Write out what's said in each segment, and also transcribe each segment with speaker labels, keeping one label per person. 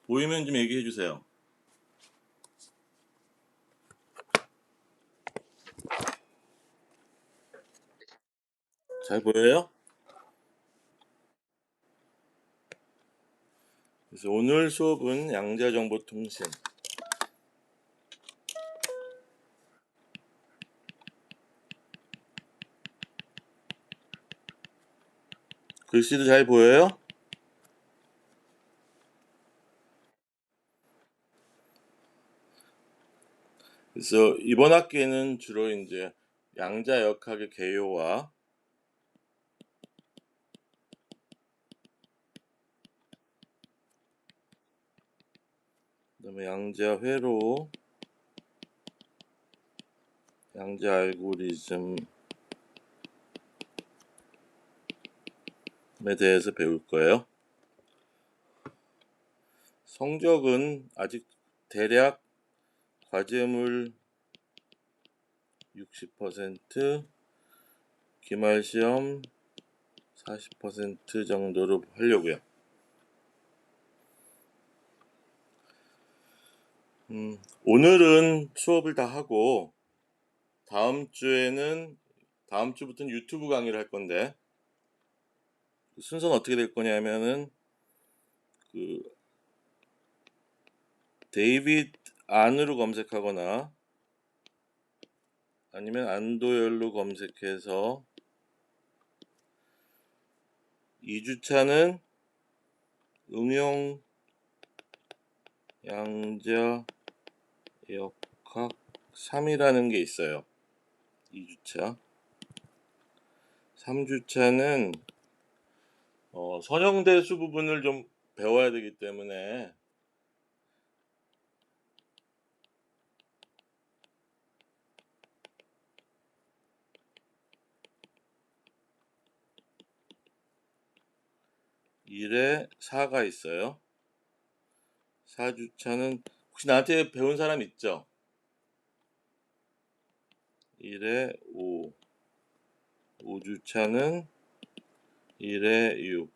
Speaker 1: 보이면 좀 얘기해 주세요. 잘 보여요? 그래서 오늘 수업은 양자정보통신. 글씨도 잘 보여요? 그래서 이번 학기에는 주로 이제 양자역학의 개요와 그다음에 양자회로, 양자 알고리즘에 대해서 배울 거예요. 성적은 아직 대략 과제물 60%, 기말시험 40% 정도로 하려고요. 오늘은 수업을 다 하고 다음 주부터는 유튜브 강의를 할 건데 순서는 어떻게 될 거냐면은 그 데이빗 안으로 검색하거나 아니면 안도열로 검색해서 2주차는 응용 양자 역학 3이라는 게 있어요. 2주차. 3주차는 선형대수 부분을 좀 배워야 되기 때문에 일에 4가 있어요. 4주차는 혹시 나한테 배운 사람 있죠? 1에 5. 5주차는 1에 6.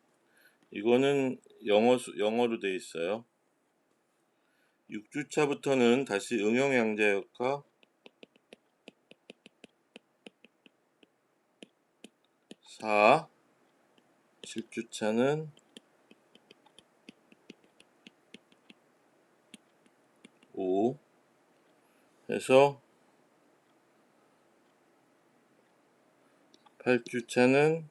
Speaker 1: 이거는 영어로 돼 있어요. 6주차부터는 다시 응용양자역학 4. 7주차는 5 해서 8주차는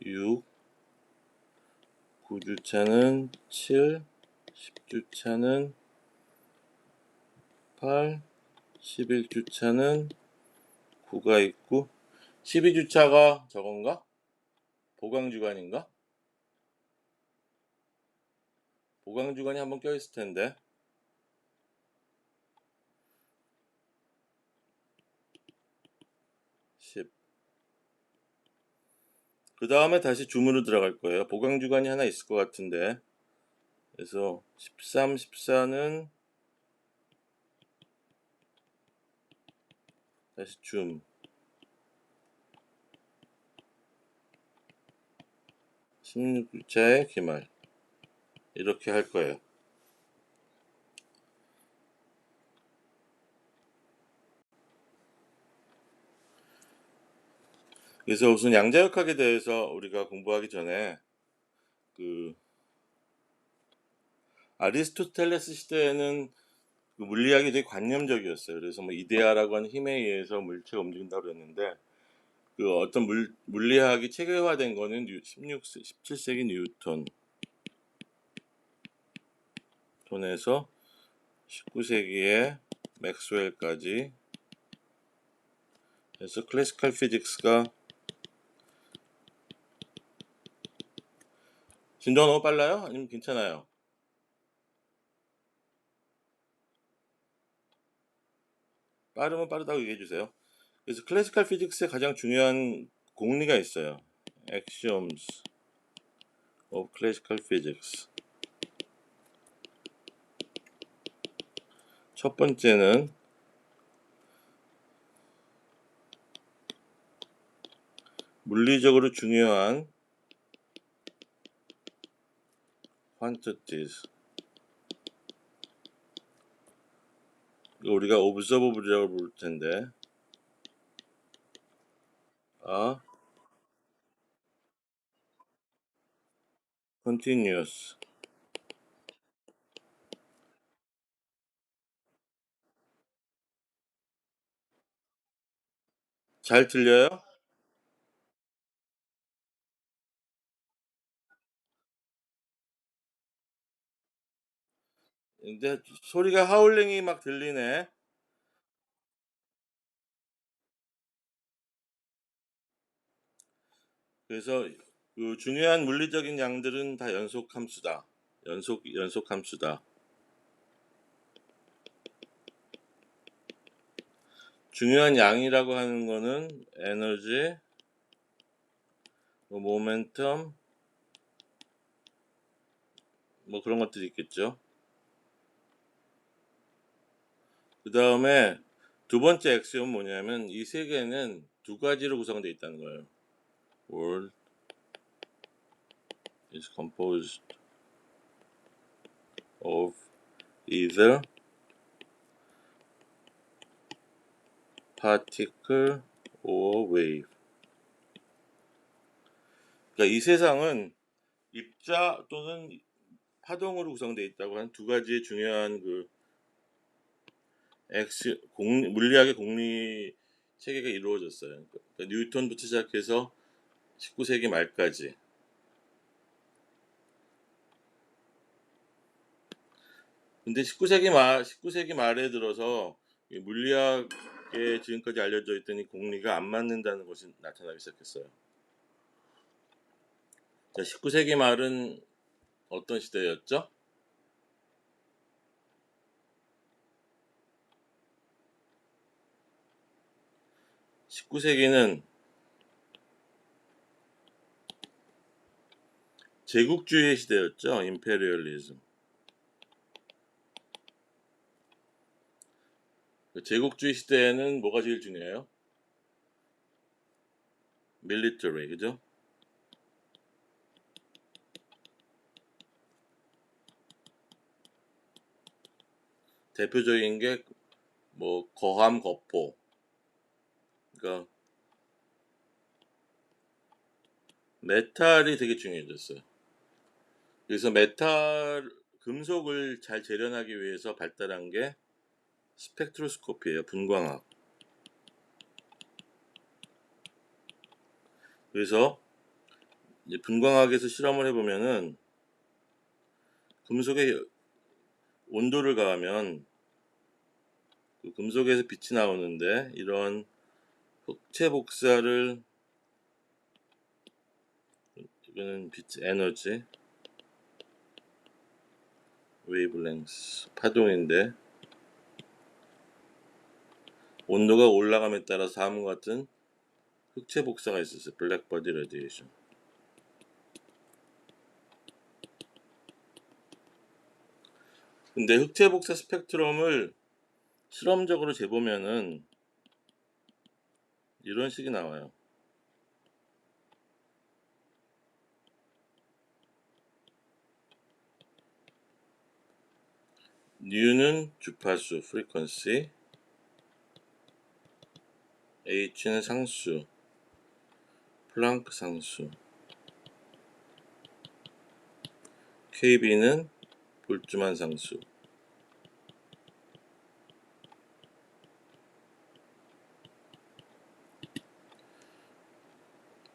Speaker 1: 6, 9주차는 7, 10주차는 8, 11주차는 9가 있고 12주차가 저건가? 보강주간인가? 보강주간이 한번 껴있을 텐데 10. 그 다음에 다시 줌으로 들어갈 거예요. 보강주간이 하나 있을 것 같은데 그래서 13, 14는 다시 줌 16주차의 기말 이렇게 할 거예요. 그래서 우선 양자역학에 대해서 우리가 공부하기 전에 아리스토텔레스 시대에는 물리학이 되게 관념적이었어요. 그래서 뭐 이데아라고 하는 힘에 의해서 물체가 움직인다고 그랬는데 어떤 물리학이 체계화된 거는 17세기 뉴턴에서 19세기에 맥스웰까지 그래서 클래시컬 피직스가 진도가 너무 빨라요? 아니면 괜찮아요? 빠르면 빠르다고 얘기해 주세요. 그래서 클래시컬 피직스의 가장 중요한 공리가 있어요. Axioms of Classical Physics. 첫 번째는 물리적으로 중요한 quantities. 우리가 observable이라고 부를 텐데, continuous. 잘 들려요? 근데 소리가 하울링이 막 들리네. 그래서 그 중요한 물리적인 양들은 다 연속함수다. 연속함수다. 중요한 양이라고 하는 거는 에너지, 모멘텀, 뭐 그런 것들이 있겠죠. 그 다음에 두 번째 엑시옴은 뭐냐면 이 세계는 두 가지로 구성되어 있다는 거예요. World is composed of either particle or wave. 그러니까 이 세상은 입자 또는 파동으로 구성되어 있다고 한 두 가지의 중요한 그 물리학의 공리 체계가 이루어졌어요. 그러니까 뉴턴부터 시작해서 19세기 말까지. 근데 19세기 말에 들어서 물리학에 지금까지 알려져 있던 이 공리가 안 맞는다는 것이 나타나기 시작했어요. 자, 19세기 말은 어떤 시대였죠? (19세기는) 제국주의의 시대였죠. 임페리얼리즘. 제국주의 시대에는 뭐가 제일 중요해요? 밀리터리, 그죠? 대표적인 게 뭐 거함 거포. 그러니까 메탈이 되게 중요해졌어요. 그래서 금속을 잘 재련하기 위해서 발달한 게 스펙트로스코피예요. 분광학. 그래서 이제 분광학에서 실험을 해보면은 금속에 온도를 가하면 그 금속에서 빛이 나오는데 이런 흑체 복사를, 이거는 빛 에너지, 웨이블랭스, 파동인데 온도가 올라감에 따라 다음과 같은 흑체 복사가 있었어요. 블랙버디 레디에이션. 근데 흑체 복사 스펙트럼을 실험적으로 재보면은 이런 식이 나와요. N는 주파수, frequency, H는 상수, 플랑크 상수, KB는 볼트만 상수.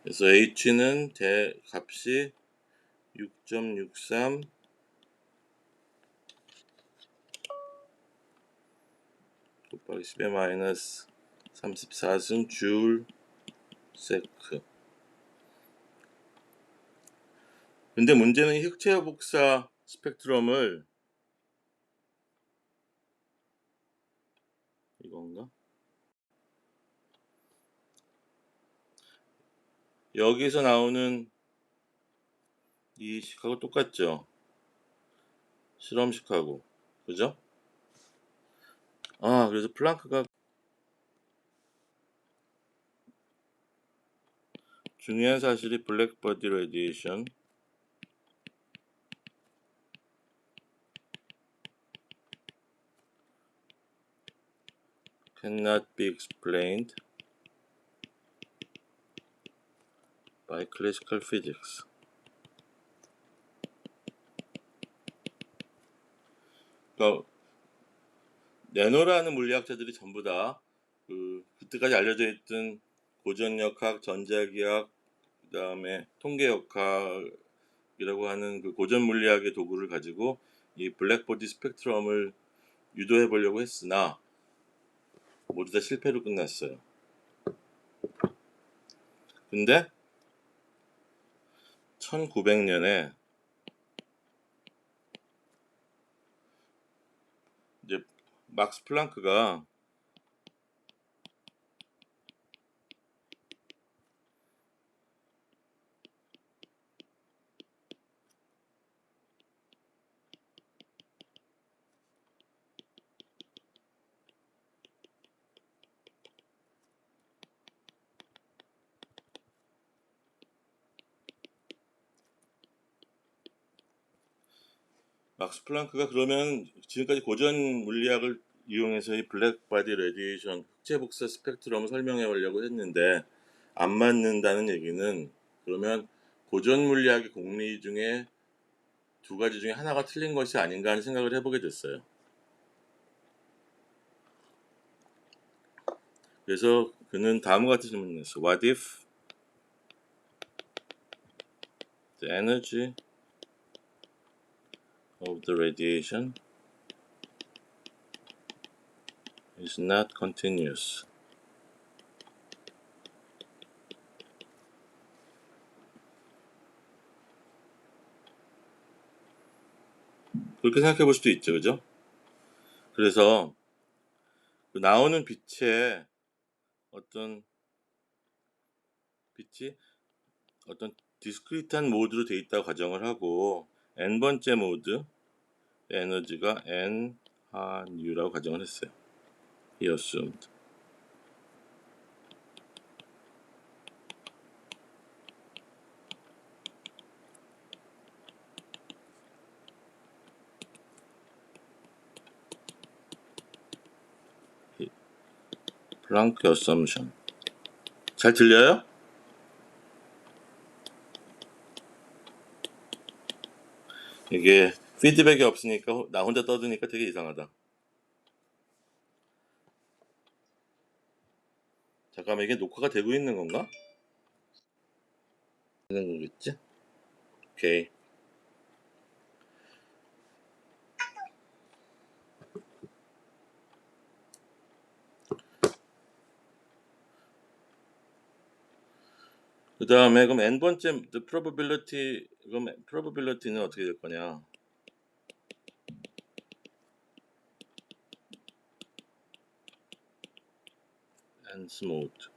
Speaker 1: 그래서 H는 값이 6.63 곱하기 10의 마이너스 34승 줄 세크. 근데 문제는 흑체 복사 스펙트럼을 이건가? 여기서 나오는 이 식하고 똑같죠? 실험식하고. 그죠? 그래서 플랑크가 중요한 사실이 블랙버디 레디에이션 cannot be explained by classical physics. 그러니까 네노라는 물리학자들이 전부 다 그때까지 알려져 있던 고전역학, 전자기학, 그다음에 통계역학이라고 하는 그 고전 물리학의 도구를 가지고 이 블랙보디 스펙트럼을 유도해 보려고 했으나 모두 다 실패로 끝났어요. 근데 1900년에 이제 막스 플랑크가 그러면 지금까지 고전 물리학을 이용해서 이 블랙바디 레디에이션 흑체 복사 스펙트럼을 설명해 보려고 했는데 안 맞는다는 얘기는 그러면 고전 물리학의 공리 중에 두 가지 중에 하나가 틀린 것이 아닌가 하는 생각을 해보게 됐어요. 그래서 그는 다음과 같은 질문을 했어. What if the energy of the radiation is not continuous? 그렇게 생각해 볼 수도 있죠, 그죠? 그래서 그 나오는 빛의 어떤 빛이 어떤 디스크리트한 모드로 돼 있다고 가정을 하고 n번째 모드 에너지가 n 한 u라고 가정을 했어요. He assumed. 플랑크 어썸션. 잘 들려요? 이게 피드백이 없으니까 나 혼자 떠드니까 되게 이상하다. 잠깐만, 이게 녹화가 되고 있는 건가? 되는 거겠지? 오케이. 그 다음에 그럼 n번째 the probability, 그럼 probability는 어떻게 될 거냐? nth mode.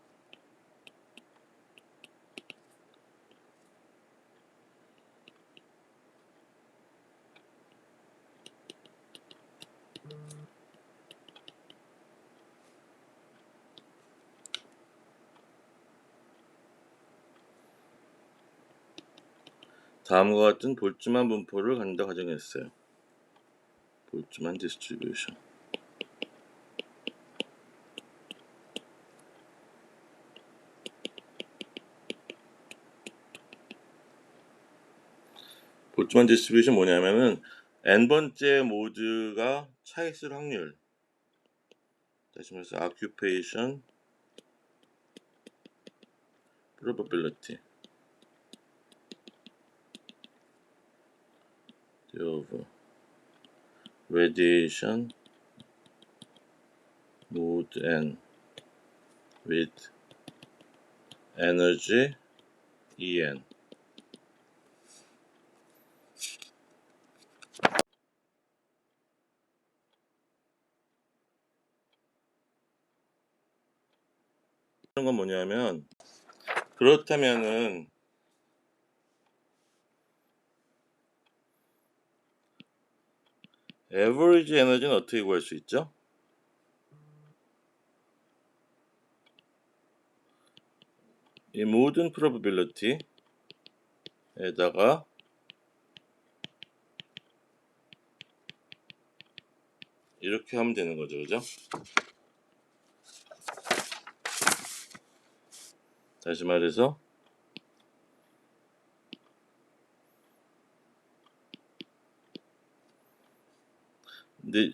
Speaker 1: 다음과 같은 볼츠만 분포를 갖는다 가정했어요. 볼츠만 디스트리뷰션. 볼츠만 디스트리뷰션 뭐냐면은 n번째 모드가 차있을 확률, 다시 말해서 occupation probability of radiation mode n with energy En. 이런 건 뭐냐면 그렇다면은 average 에너지는 어떻게 구할 수 있죠? 이 모든 probability에다가 이렇게 하면 되는 거죠, 그죠? 다시 말해서 근데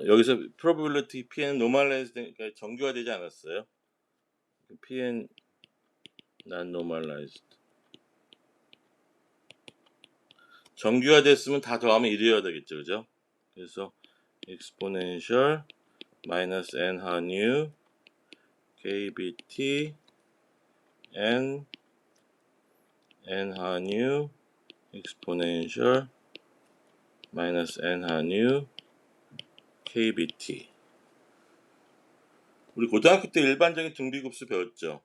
Speaker 1: 여기서 probability pn은 normalized 되니까 정규화되지 않았어요. pn not normalized. 정규화됐으면 다 더하면 1이어야 되겠죠, 그죠? 그래서 exponential minus n 한유 kbt n 한유 exponential minus n 한유 kbt. 우리 고등학교 때 일반적인 등비급수 배웠죠?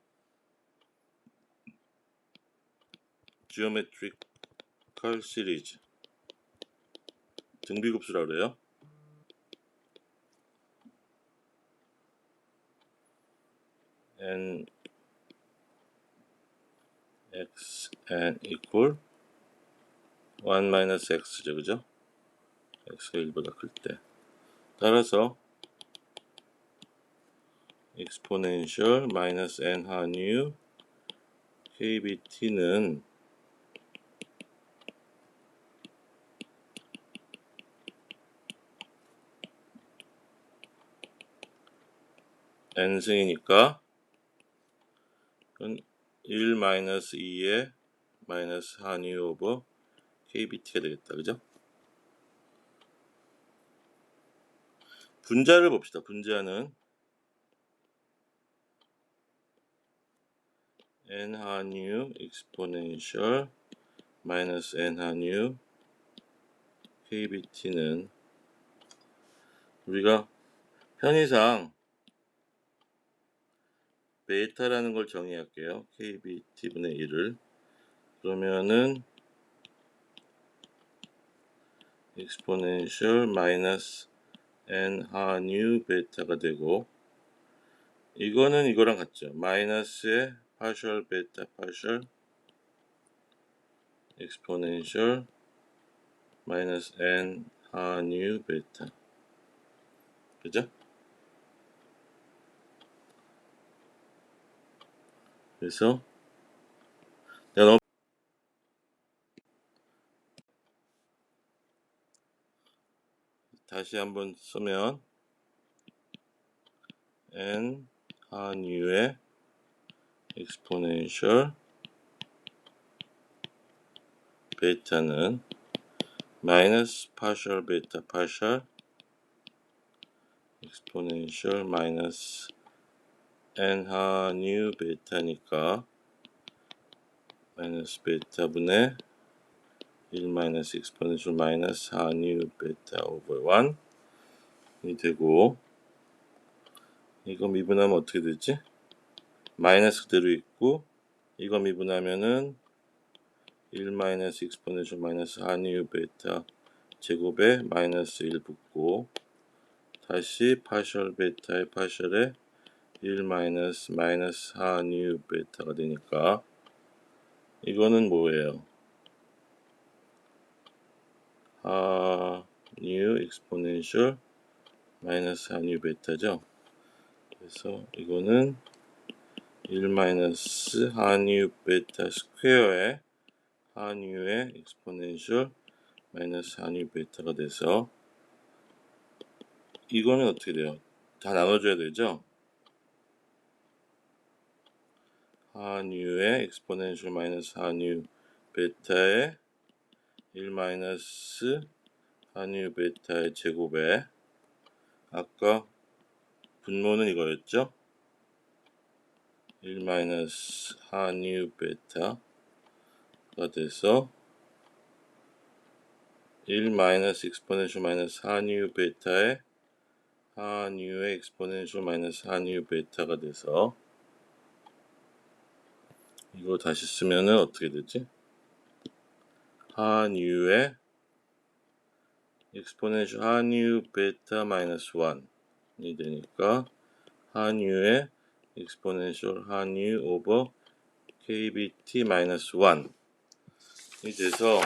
Speaker 1: geometrical series 등비급수라고 그래요. n x n equal 1 minus x죠, 그죠? x가 1보다 클 때. 따라서 exponential minus n 한유 kbt는 n승이니까 1 마이너스 2의 마이너스 한유 오버 kbt가 되겠다, 그죠? 분자를 봅시다. 분자는 n 한유 exponential 마이너스 n 한유 kbt는 우리가 편의상 베타라는 걸 정의할게요. kbt분의 1을. 그러면은 exponential 마이너스 n 한유 베타가 되고, 이거는 이거랑 같죠. 마이너스의 partial 베타 partial exponential 마이너스 n 한유 베타, 그죠? 그래서 내가 다시 한번 쓰면 n 한유의 exponential 베타는 마이너스 partial 베타 partial exponential 마이너스 n 한유 베타니까 마이너스 베타분의 1 마이너스 exponential 마이너스 한유 베타 오버 1이 되고, 이거 미분하면 어떻게 되지? 마이너스 그대로 있고, 이거 미분하면은 1 마이너스 exponential 마이너스 한유 베타 제곱에 마이너스 1 붙고, 다시 partial 베타의 partial에 1 마이너스 한유 베타가 되니까 이거는 뭐예요? 한유 exponential 마이너스 한유 베타죠. 그래서 이거는 1 마이너스 한유 베타 스퀘어의 한유의 exponential 마이너스 한유 베타가 돼서, 이거는 어떻게 돼요? 다 나눠줘야 되죠? 한유의 exponential 마이너스 한유 베타의 1 마이너스 한유 베타의 제곱에, 아까 분모는 이거였죠? 1 마이너스 한유 베타가 돼서 1 마이너스 exponential 마이너스 한유 베타의 한유의 exponential 마이너스 한유 베타가 돼서, 이거 다시 쓰면은 어떻게 되지? 한유의 exponential 한유 베타 마이너스 1이 되니까 한유의 exponential 한유 오버 kbt-1이 돼서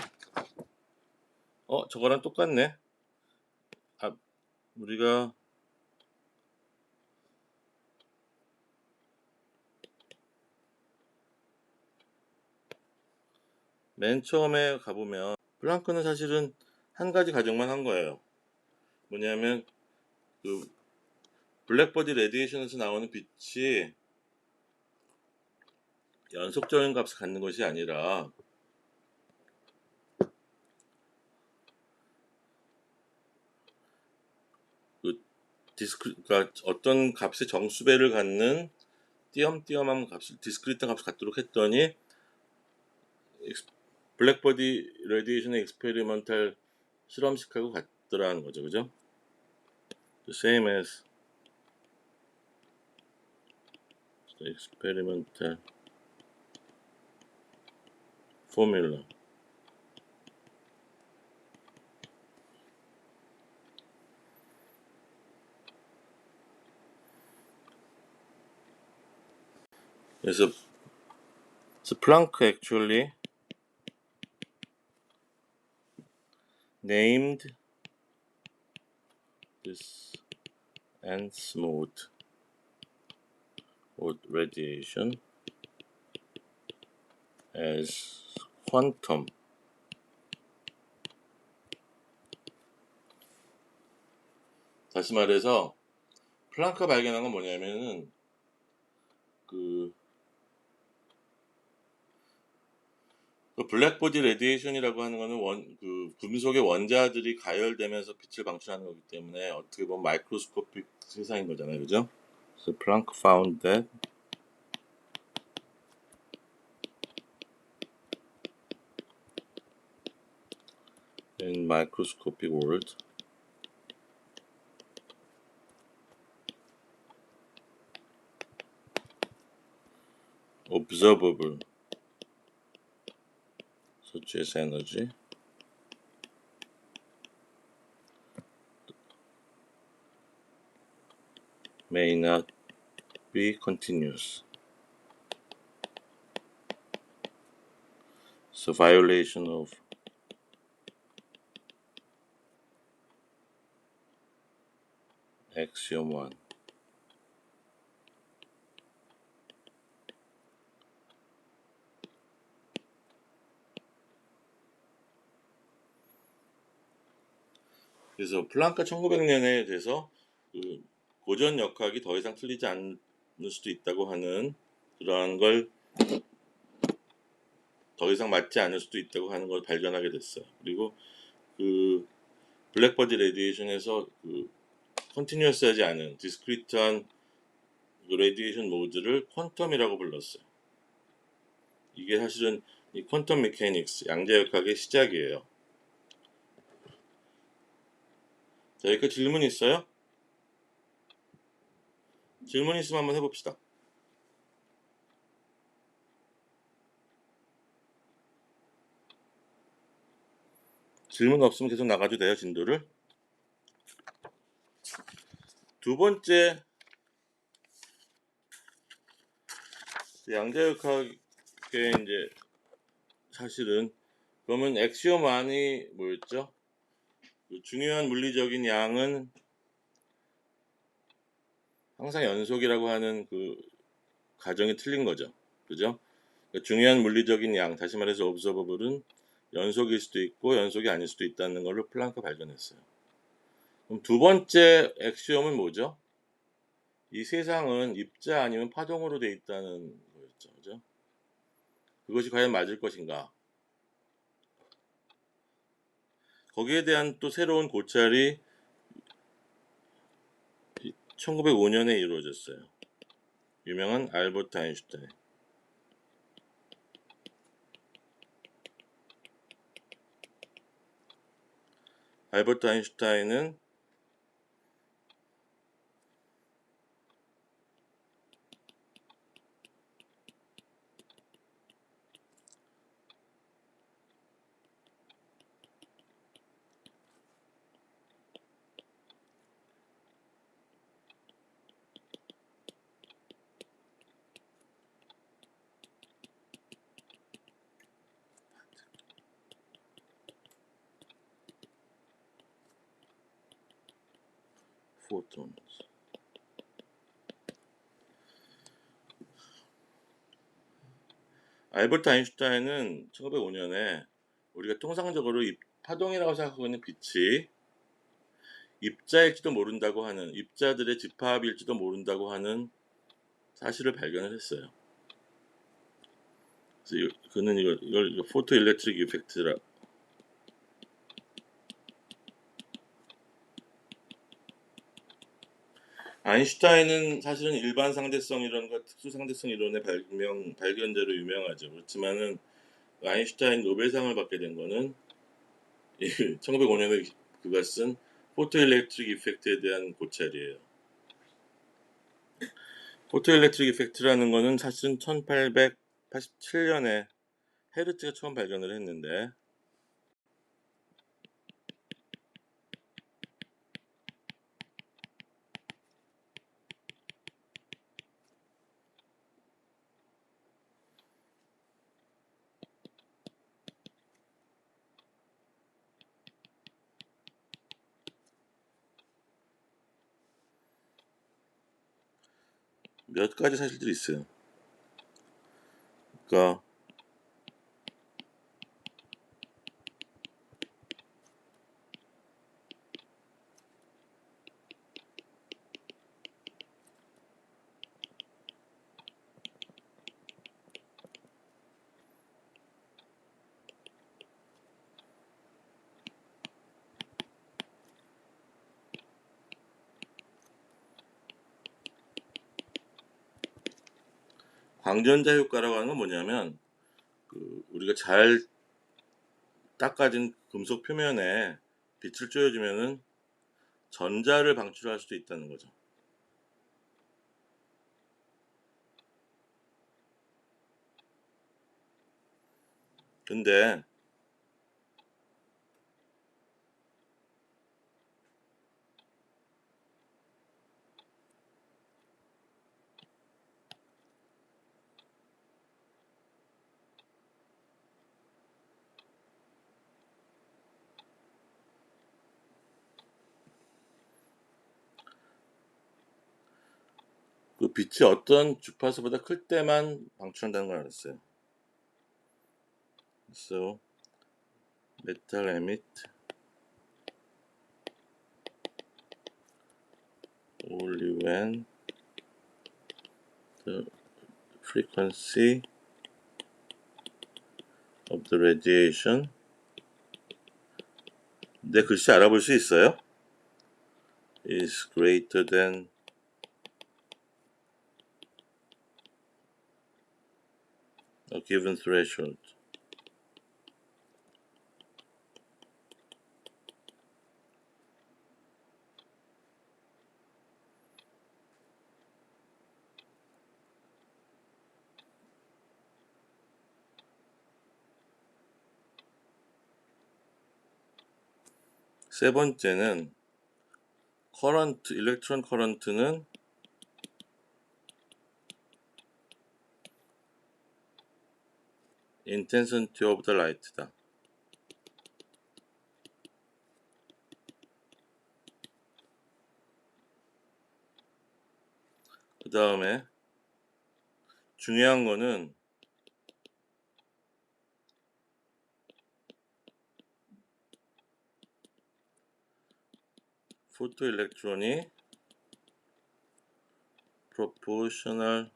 Speaker 1: 저거랑 똑같네. 우리가 맨 처음에 가보면 플랑크는 사실은 한 가지 가정만 한 거예요. 뭐냐면 그 블랙버디 레디에이션에서 나오는 빛이 연속적인 값을 갖는 것이 아니라 그러니까 어떤 값의 정수배를 갖는 띄엄띄엄한 값을 디스크리트한 값을 갖도록 했더니 블랙버디 레디에이션의 익스페리먼탈 실험식하고 같더라는 거죠. 그죠? The same as the experimental formula. 그래서 Planck actually named this nth mode or radiation as quantum. 다시 말해서 플랑크가 발견한 건 뭐냐면은 그 블랙보디 레디에이션이라고 하는 거는 그 금속의 원자들이 가열되면서 빛을 방출하는 거기 때문에 어떻게 보면 마이크로스코픽 세상인 거잖아요, 그죠? So Planck found that in microscopic world, observable such as energy may not be continuous. So violation of axiom 1. 그래서 플랑크가 1900년에 돼서 그 고전 역학이 더 이상 틀리지 않을 수도 있다고 하는 그러한 걸 더 이상 맞지 않을 수도 있다고 하는 걸 발견하게 됐어요. 그리고 그 블랙버디 레디에이션에서 그 컨티뉴어스하지 않은 디스크리트한 그 레디에이션 모드를 퀀텀이라고 불렀어요. 이게 사실은 이 퀀텀 메케닉스 양자역학의 시작이에요. 자, 여기까지 질문 있어요? 질문 있으면 한번 해봅시다. 질문 없으면 계속 나가도 돼요, 진도를. 두 번째, 양자역학의 이제 사실은 그러면 엑시옴 1이 뭐였죠? 그 중요한 물리적인 양은 항상 연속이라고 하는 그 가정이 틀린 거죠. 그죠? 그러니까 중요한 물리적인 양, 다시 말해서 observable은 연속일 수도 있고 연속이 아닐 수도 있다는 걸로 플랑크 발견했어요. 그럼 두 번째 엑시옴은 뭐죠? 이 세상은 입자 아니면 파동으로 돼 있다는 거였죠. 그죠? 그것이 과연 맞을 것인가? 거기에 대한 또 새로운 고찰이 1905년에 이루어졌어요. 유명한 알버트 아인슈타인. 알버트 아인슈타인은 photons. 알버트 아인슈타인은 1905년에 우리가 통상적으로 파동이라고 생각하고 있는 빛이 입자일지도 모른다고 하는, 입자들의 집합일지도 모른다고 하는 사실을 발견을 했어요. 그래서 그는 이걸 포토 일렉트릭 이펙트라. 아인슈타인은 사실은 일반 상대성 이론과 특수 상대성 이론의 발견자로 유명하죠. 그렇지만은 아인슈타인 노벨상을 받게 된 거는 1905년에 그가 쓴 포토 일렉트릭 이펙트에 대한 고찰이에요. 포토 일렉트릭 이펙트라는 거는 사실은 1887년에 헤르츠가 처음 발견을 했는데, 몇 가지 사실들이 있어요. 그러니까 광전자 효과라고 하는 건 뭐냐면, 우리가 잘 닦아진 금속 표면에 빛을 쬐어주면은 전자를 방출할 수도 있다는 거죠. 근데 그 빛이 어떤 주파수보다 클 때만 방출한다는 걸 알았어요. So metal emit only when the frequency of the radiation. 내 글씨 알아볼 수 있어요? is greater than a given threshold. 세 번째는 커런트, 일렉트론 커런트는 intensity of the light다. 그 다음에 중요한 거는 포토 일렉트론이 proportional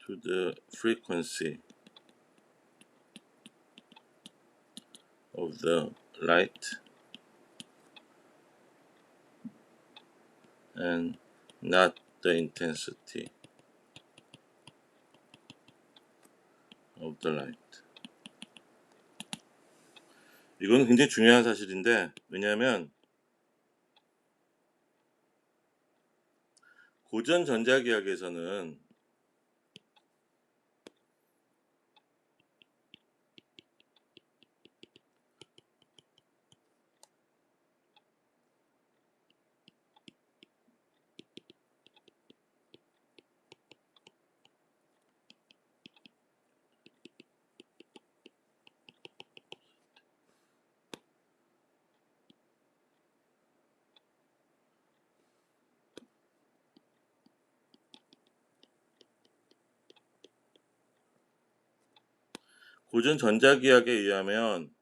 Speaker 1: to the frequency of the light and not the intensity of the light. 이건 굉장히 중요한 사실인데, 왜냐하면 고전 전자기학에서는 고전 전자기하학에 의하면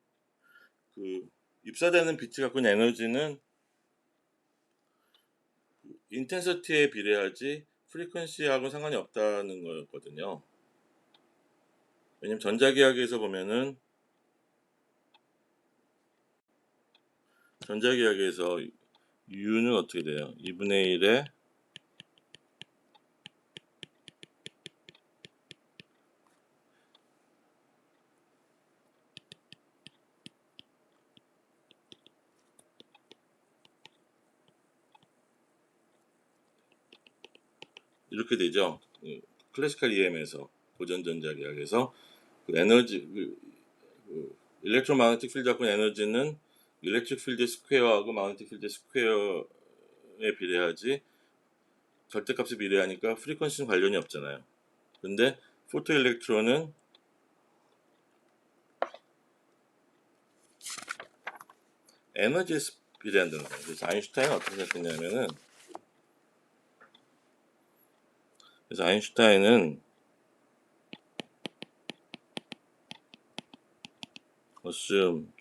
Speaker 1: 그 입사되는 빛이 갖고 있는 에너지는 인텐시티에 비례하지 프리퀀시하고는 상관이 없다는 거였거든요. 왜냐면 전자기하학에서 보면은 전자기하학에서 U는 어떻게 돼요? 2분의 1에 이렇게 되죠. 클래시컬 EM에서 고전 전자기하학에서 그 에너지 일렉트로마그네틱 필드 갖고 있는 에너지는 일렉트릭 필드 스퀘어하고 마그네틱 필드 스퀘어에 비례하지 절대값에 비례하니까 프리퀀시는 관련이 없잖아요. 근데 포토 일렉트론은 에너지에 비례한다는 거예요. 그래서 아인슈타인은 어떻게 생각했냐면은 그래서 아인슈타인은 assume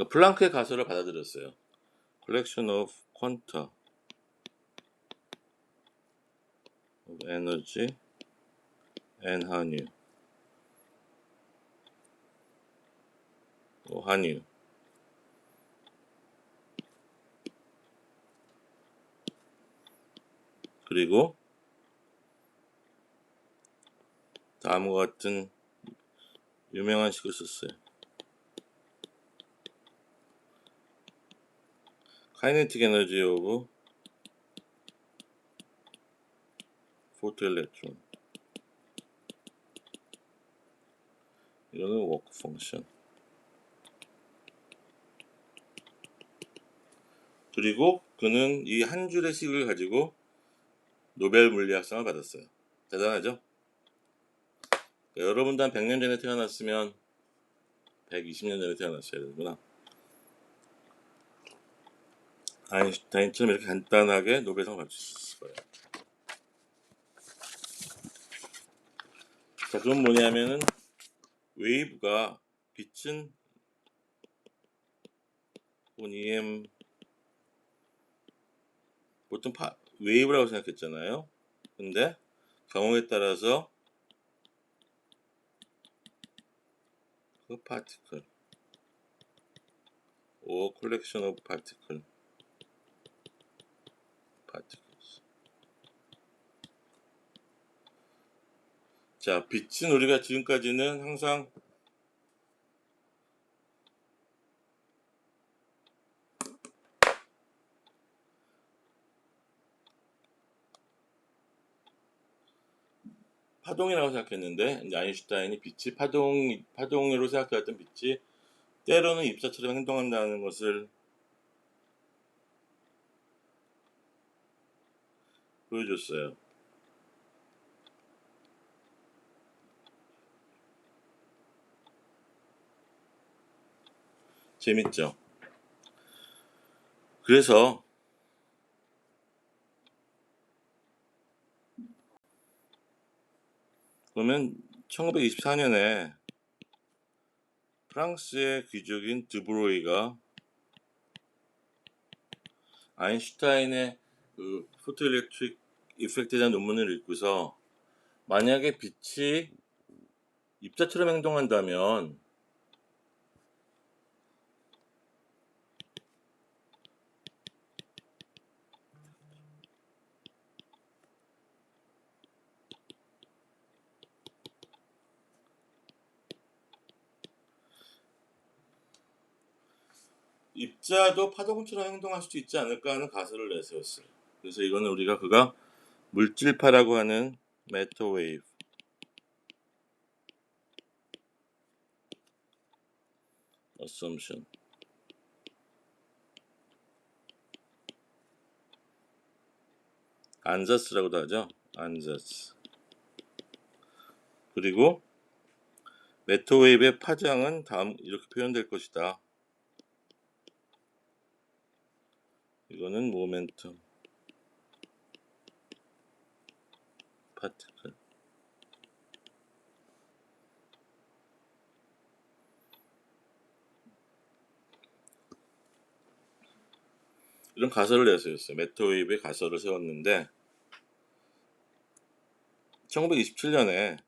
Speaker 1: 플랑크의 가설을 받아들였어요. collection of quanta of energy and 한유 한유 그리고 다음과 같은 유명한 식을 썼어요. kinetic energy of photoelectron 이거는 워크 펑션 그리고 그는 이 한 줄의 식을 가지고 노벨 물리학상을 받았어요. 대단하죠? 여러분도 한 100년 전에 태어났으면 120년 전에 태어났어야 되구나. 아인슈타인처럼 이렇게 간단하게 노벨상 받을 수 있을 거예요. 자, 그건 뭐냐면은 웨이브가 빛은 EM 보통 웨이브라고 생각했잖아요. 근데 경우에 따라서 그 파티클 or collection of particles 자, 빛은 우리가 지금까지는 항상 파동이라고 생각했는데 이제 아인슈타인이 빛이 파동으로 생각했던 빛이 때로는 입자처럼 행동한다는 것을 보여줬어요. 재밌죠? 그래서 그러면 1924년에 프랑스의 귀족인 드브로이가 아인슈타인의 그 포토일렉트릭 이펙트에 대한 논문을 읽고서 만약에 빛이 입자처럼 행동한다면 입자도 파동처럼 행동할 수 있지 않을까 하는 가설을 내세웠어요. 그래서 이거는 그가 물질파라고 하는 matter wave assumption 안자스라고도 하죠. 안자스. 그리고 매터 웨이브의 파장은 다음 이렇게 표현될 것이다. 이거는 모멘텀 파티클. 이런 가설을 내세웠어요. 매터 웨이브의 가설을 세웠는데 1927년에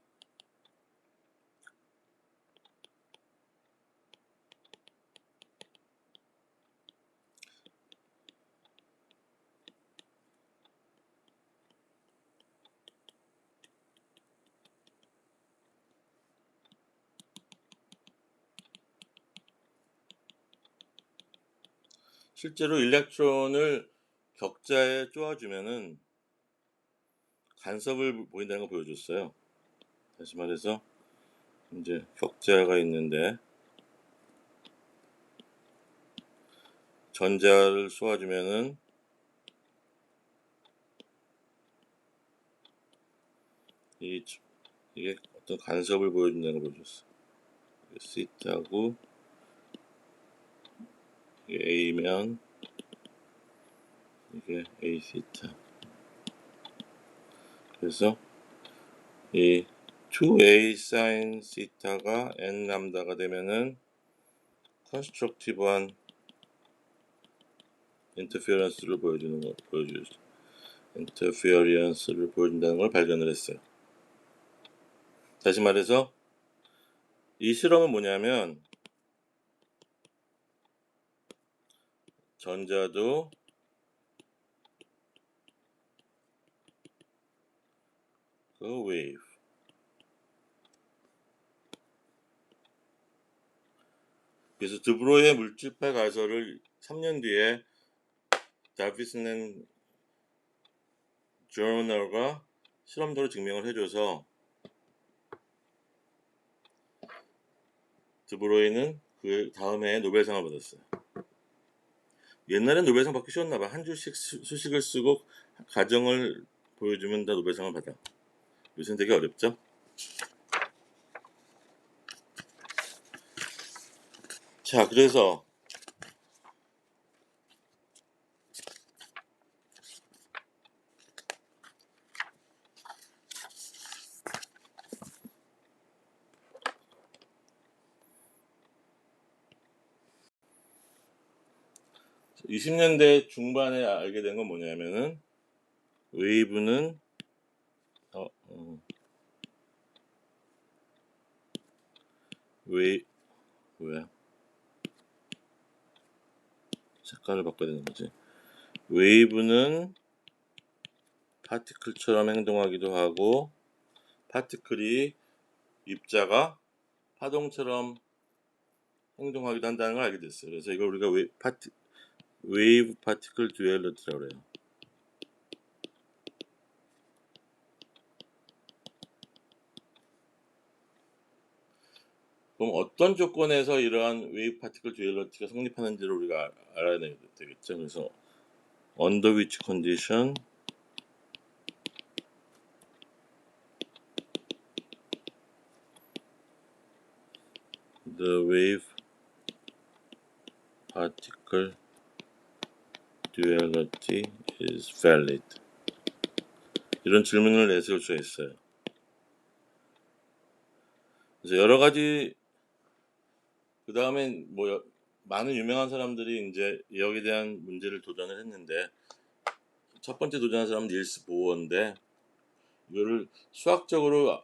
Speaker 1: 실제로 일렉트론을 격자에 쪼아주면은 간섭을 보인다는 걸 보여줬어요. 다시 말해서 이제 격자가 있는데 전자를 쏘아주면은 이게 어떤 간섭을 보여준다는 걸 보여줬어. 시타고 이게 A면 이게 A 시타. 그래서 이 2A sin 시타가 N 람다가 되면은 컨스트럭티브한 인터피어런스를 보여준다는 걸 발견을 했어요. 다시 말해서 이 실험은 뭐냐면 전자도 그 웨이브, 그래서 드브로이의 물질파 가설을 3년 뒤에 다비슨 앤 조너가 실험도로 증명을 해줘서 드브로이는 그 다음 해에 노벨상을 받았어요. 옛날엔 노벨상 받기 쉬웠나봐. 한 줄씩 수식을 쓰고 가정을 보여주면 다 노벨상을 받아. 요새는 되게 어렵죠. 자, 그래서 20년대 중반에 알게 된 건 뭐냐면은 웨이브는 뭐야? 색깔을 바꿔야 되는 거지. 웨이브는 파티클처럼 행동하기도 하고 파티클이 입자가 파동처럼 행동하기도 한다는 걸 알게 됐어요. 그래서 이걸 우리가 웨이브 파티클 듀얼리티라고 그래요. 그럼 어떤 조건에서 이러한 웨이브 파티클 듀얼리티가 성립하는지를 우리가 알아야 되겠죠. 그래서 under which condition the wave particle duality is valid. 이런 질문을 내세울 수 있어요. 그래서 여러 가지 그 다음엔 뭐 많은 유명한 사람들이 이제 여기에 대한 문제를 도전을 했는데 첫 번째 도전한 사람은 닐스 보어인데 이거를 수학적으로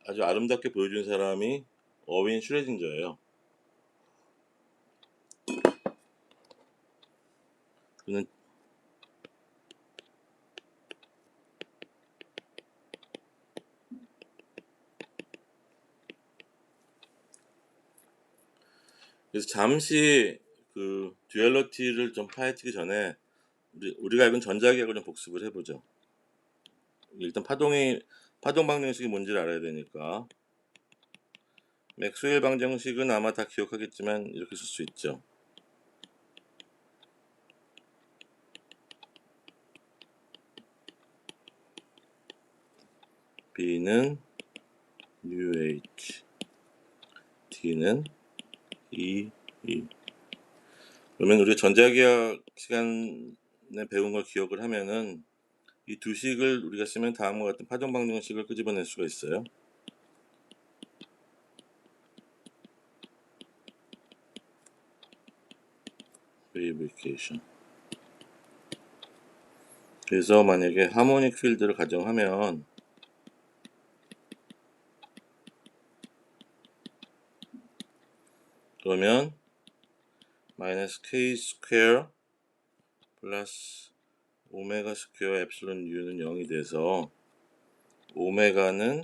Speaker 1: 아주 아름답게 보여준 사람이 어윈 슈레딩저예요. 그는 그래서 잠시 그 듀얼러티를 좀 파헤치기 전에 우리가 알고 있는 전자기학을 좀 복습을 해보죠. 일단 파동 방정식이 뭔지를 알아야 되니까 맥스웰 방정식은 아마 다 기억하겠지만 이렇게 쓸 수 있죠. B는 UH D는 그러면 우리가 전자기학 시간에 배운 걸 기억을 하면은 이 두 식을 우리가 쓰면 다음과 같은 파동 방정식을 끄집어낼 수가 있어요. 웨이브 이퀘이션. 그래서 만약에 하모닉 필드를 가정하면 그러면 마이너스 k 스퀘어 플러스 오메가 스퀘어 엡실론 u는 0이 돼서 오메가는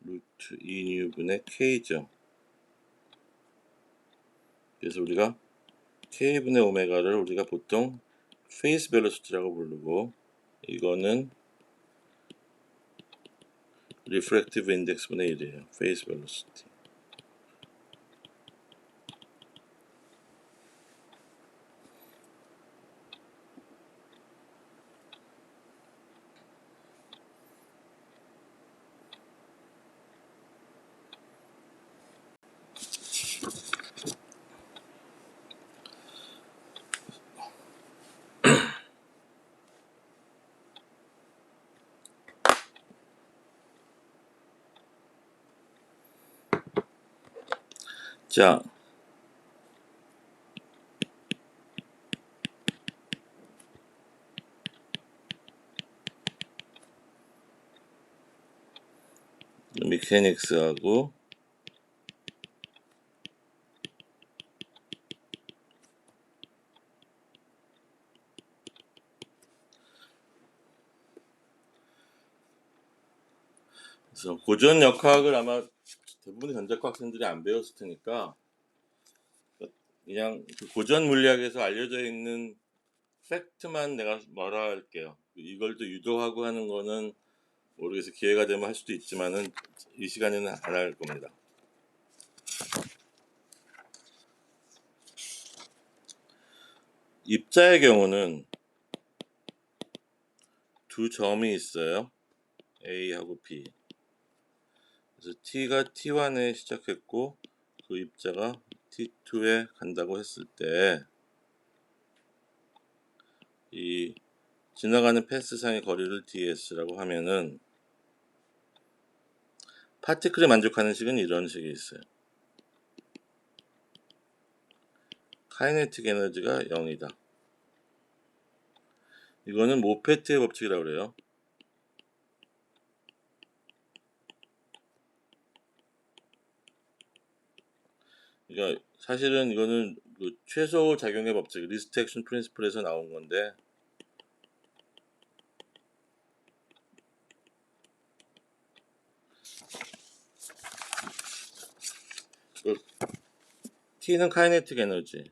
Speaker 1: 루트 2뉴분의 k죠. 그래서 우리가 k분의 오메가를 우리가 보통 페이스 벨로시티라고 부르고 이거는 리프렉티브 인덱스분의 1이에요. 페이스 벨로시티. 자, 미케닉스하고 그래서 고전 역학을 아마 대부분의 전자과 학생들이 안 배웠을 테니까 그냥 그 고전 물리학에서 알려져 있는 팩트만 내가 뭐라 할게요. 이걸 또 유도하고 하는 거는 모르겠어요. 기회가 되면 할 수도 있지만은 이 시간에는 안 할 겁니다. 입자의 경우는 두 점이 있어요. A하고 B. 그래서 T가 T1에 시작했고 그 입자가 T2에 간다고 했을 때 이 지나가는 패스상의 거리를 ds라고 하면은 파티클이 만족하는 식은 이런 식이 있어요. 카이네틱 에너지가 0이다. 이거는 모페트의 법칙이라고 그래요. 그러니까 사실은 이거는 그 최소 작용의 법칙, 리스트 액션 프린시플에서 나온 건데 그 T는 카이네틱 에너지.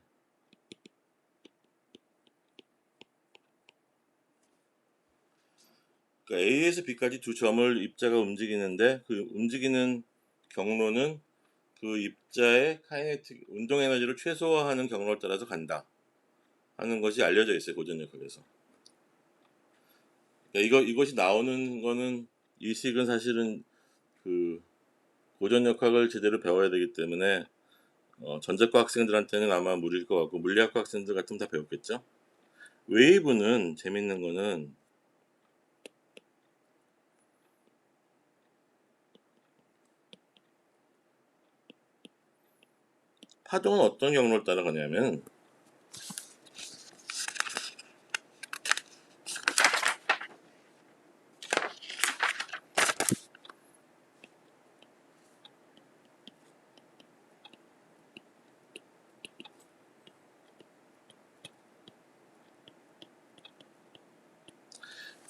Speaker 1: 그러니까 A에서 B까지 두 점을 입자가 움직이는데 그 움직이는 경로는 그 입자의 카이네틱 운동 에너지를 최소화하는 경로를 따라서 간다 하는 것이 알려져 있어요. 고전역학에서. 그러니까 이것이 나오는 거는 이 식은 사실은 그 고전역학을 제대로 배워야 되기 때문에 전자과 학생들한테는 아마 무리일 것 같고 물리학과 학생들 같으면 다 배웠겠죠. 웨이브는 재밌는 거는 파동은 어떤 경로를 따라가냐면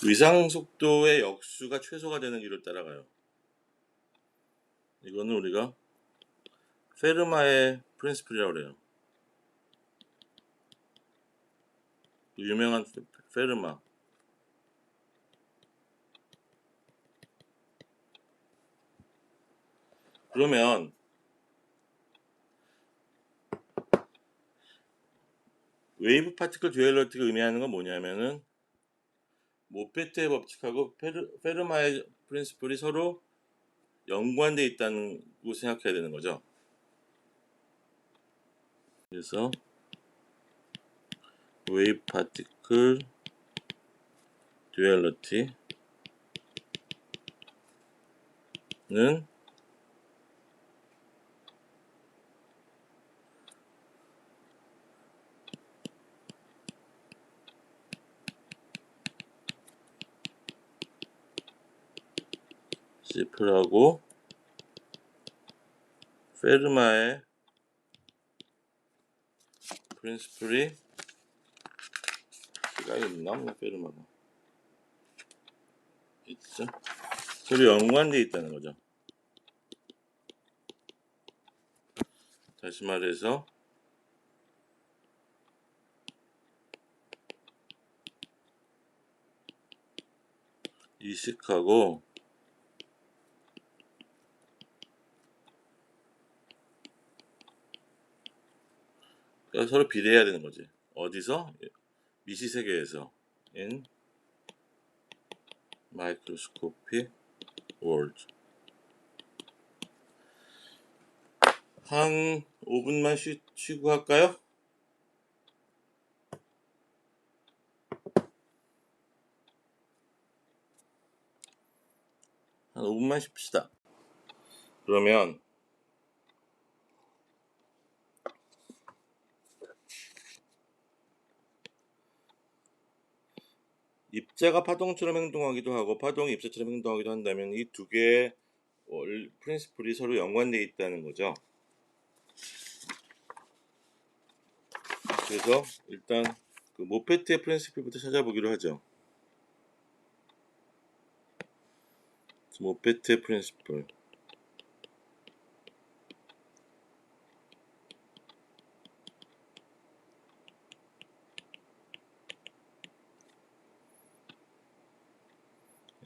Speaker 1: 위상 속도의 역수가 최소가 되는 길을 따라가요. 이거는 우리가 페르마의 프린시플이라고 그래요. 유명한 페르마. 그러면 웨이브 파티클 듀얼러티가 의미하는 건 뭐냐면은 모페트의 법칙하고 페르마의 프린시플이 서로 연관돼 있다고 생각해야 되는 거죠. 그래서 웨이브 파티클 듀얼리티는 시프라고 페르마의 프린시플이 시간이 있나? 페르마가 있죠? 서로 연관되어 있다는 거죠. 다시 말해서 이 식하고 그러니까 서로 비례해야 되는 거지. 어디서? 미시 세계에서 in microscopic world. 한 5분만 쉬고 할까요? 한 5분만 쉽시다. 그러면 입자가 파동처럼 행동하기도 하고 파동이 입자처럼 행동하기도 한다면 이 두 개의 프린시플이 서로 연관되어 있다는 거죠. 그래서 일단 그 모페트의 프린시플부터 찾아보기로 하죠. 모페트의 프린시플.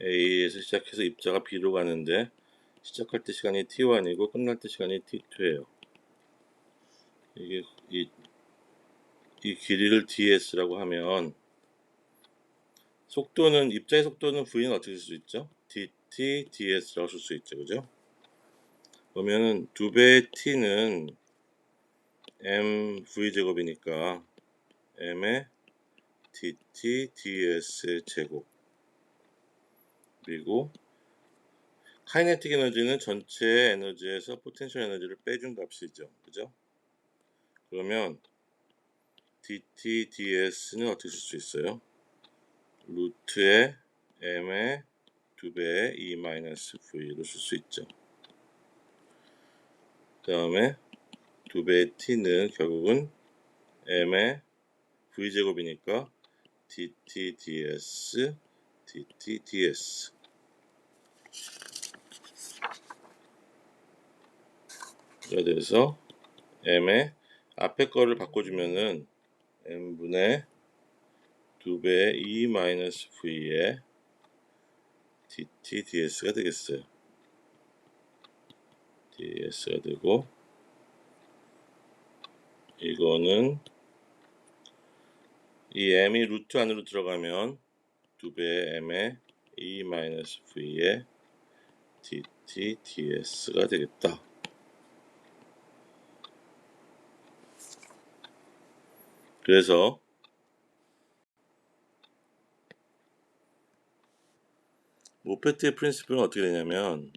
Speaker 1: A에서 시작해서 입자가 B로 가는데 시작할 때 시간이 t1이고 끝날 때 시간이 t2예요. 이게 이 길이를 ds라고 하면 속도는 입자의 속도는 v는 어떻게 쓸 수 있죠? dt ds라고 쓸 수 있죠, 그죠? 그러면은 2배의 t는 mv 제곱이니까 m의 dt ds 제곱 그리고 카이네틱 에너지는 전체 에너지에서 포텐셜 에너지를 빼준 값이죠, 그죠? 그러면 dt ds는 어떻게 쓸 수 있어요? 루트의 m의 2배의 e-v로 쓸 수 있죠. 그 다음에 2배의 t는 결국은 m의 v제곱이니까 dt ds dt ds 가 돼서 m의 앞에 거를 바꿔주면은 m분의 2배의 e-v의 dt ds가 되겠어요. ds가 되고 이거는 이 m이 루트 안으로 들어가면 2배의 m의 e-v의 dt ds가 되겠다. 그래서 모페트의 프린시플은 어떻게 되냐면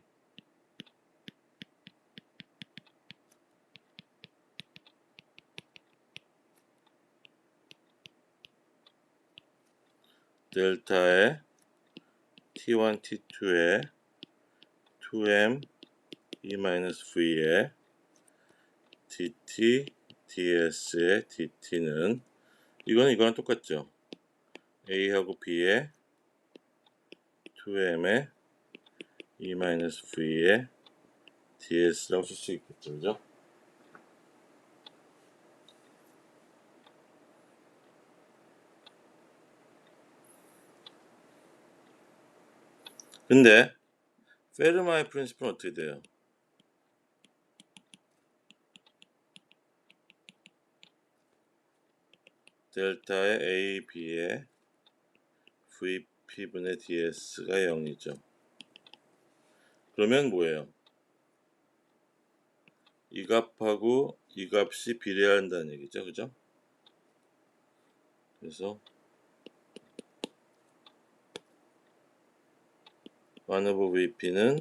Speaker 1: 델타의 t1, t2의 2m e-v의 dt ds의 dt는 이거랑 똑같죠. a하고 b의 2m의 e-v의 ds라고 쓸 수 있겠죠, 그죠? 근데 페르마의 프린시플은 어떻게 돼요? 델타의 a, b의 vp분의 ds가 0이죠. 그러면 뭐예요? 이 값하고 이 값이 비례한다는 얘기죠. 그죠? 그래서 1 over vp는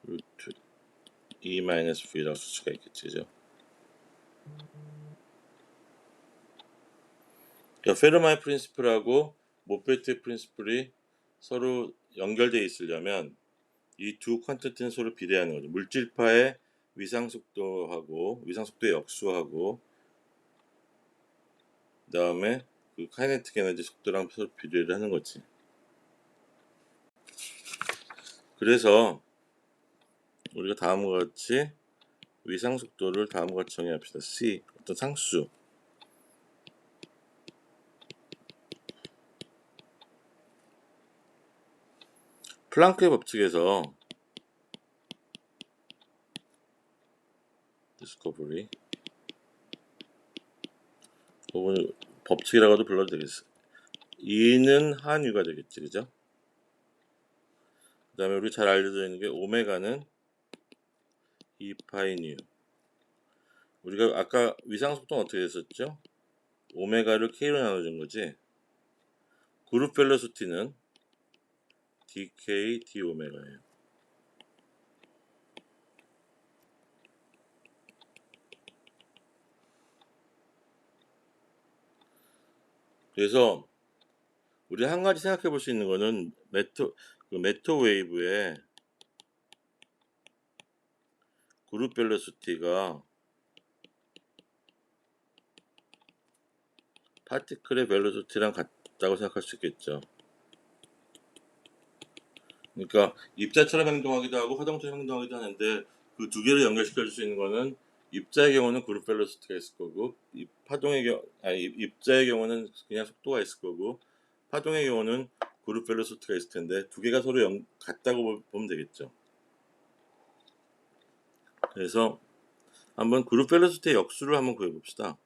Speaker 1: 루트 e 마이너스 v라고 쓸 수가 있겠지. 그죠? 그러니까 페르마의 프린시플하고 모페트의 프린시플이 서로 연결되어 있으려면 이 두 퀀티티는 서로 비례하는 거죠. 물질파의 위상속도하고 위상속도의 역수하고 그 다음에 그 카이네틱 에너지 속도랑 서로 비례를 하는 거지. 그래서 우리가 다음과 같이 위상속도를 다음과 같이 정의합시다. C 어떤 상수 플랑크의 법칙에서 디스커버리 혹은 법칙이라고도 불러도 되겠어. E는 한유가 되겠지. 그죠? 그 다음에 우리 잘 알려져 있는 게 오메가는 2파이 뉴. 우리가 아까 위상속도는 어떻게 했었죠? 오메가를 K로 나눠준 거지. 그룹 벨로시티는 dk d 오메가예요. 그래서 우리 한 가지 생각해 볼 수 있는 거는 메토 웨이브의 그룹 벨로시티가 파티클의 벨로시티랑 같다고 생각할 수 있겠죠. 그러니까 입자처럼 행동하기도 하고 화동처럼 행동하기도 하는데 그 두 개를 연결시켜 줄 수 있는 거는 입자의 경우는 그룹 벨로시티가 있을 거고 입자의 경우는 그냥 속도가 있을 거고 파동의 경우는 그룹 벨로시티가 있을 텐데 두 개가 서로 같다고 보면 되겠죠. 그래서 한번 그룹 벨로시티의 역수를 한번 구해봅시다.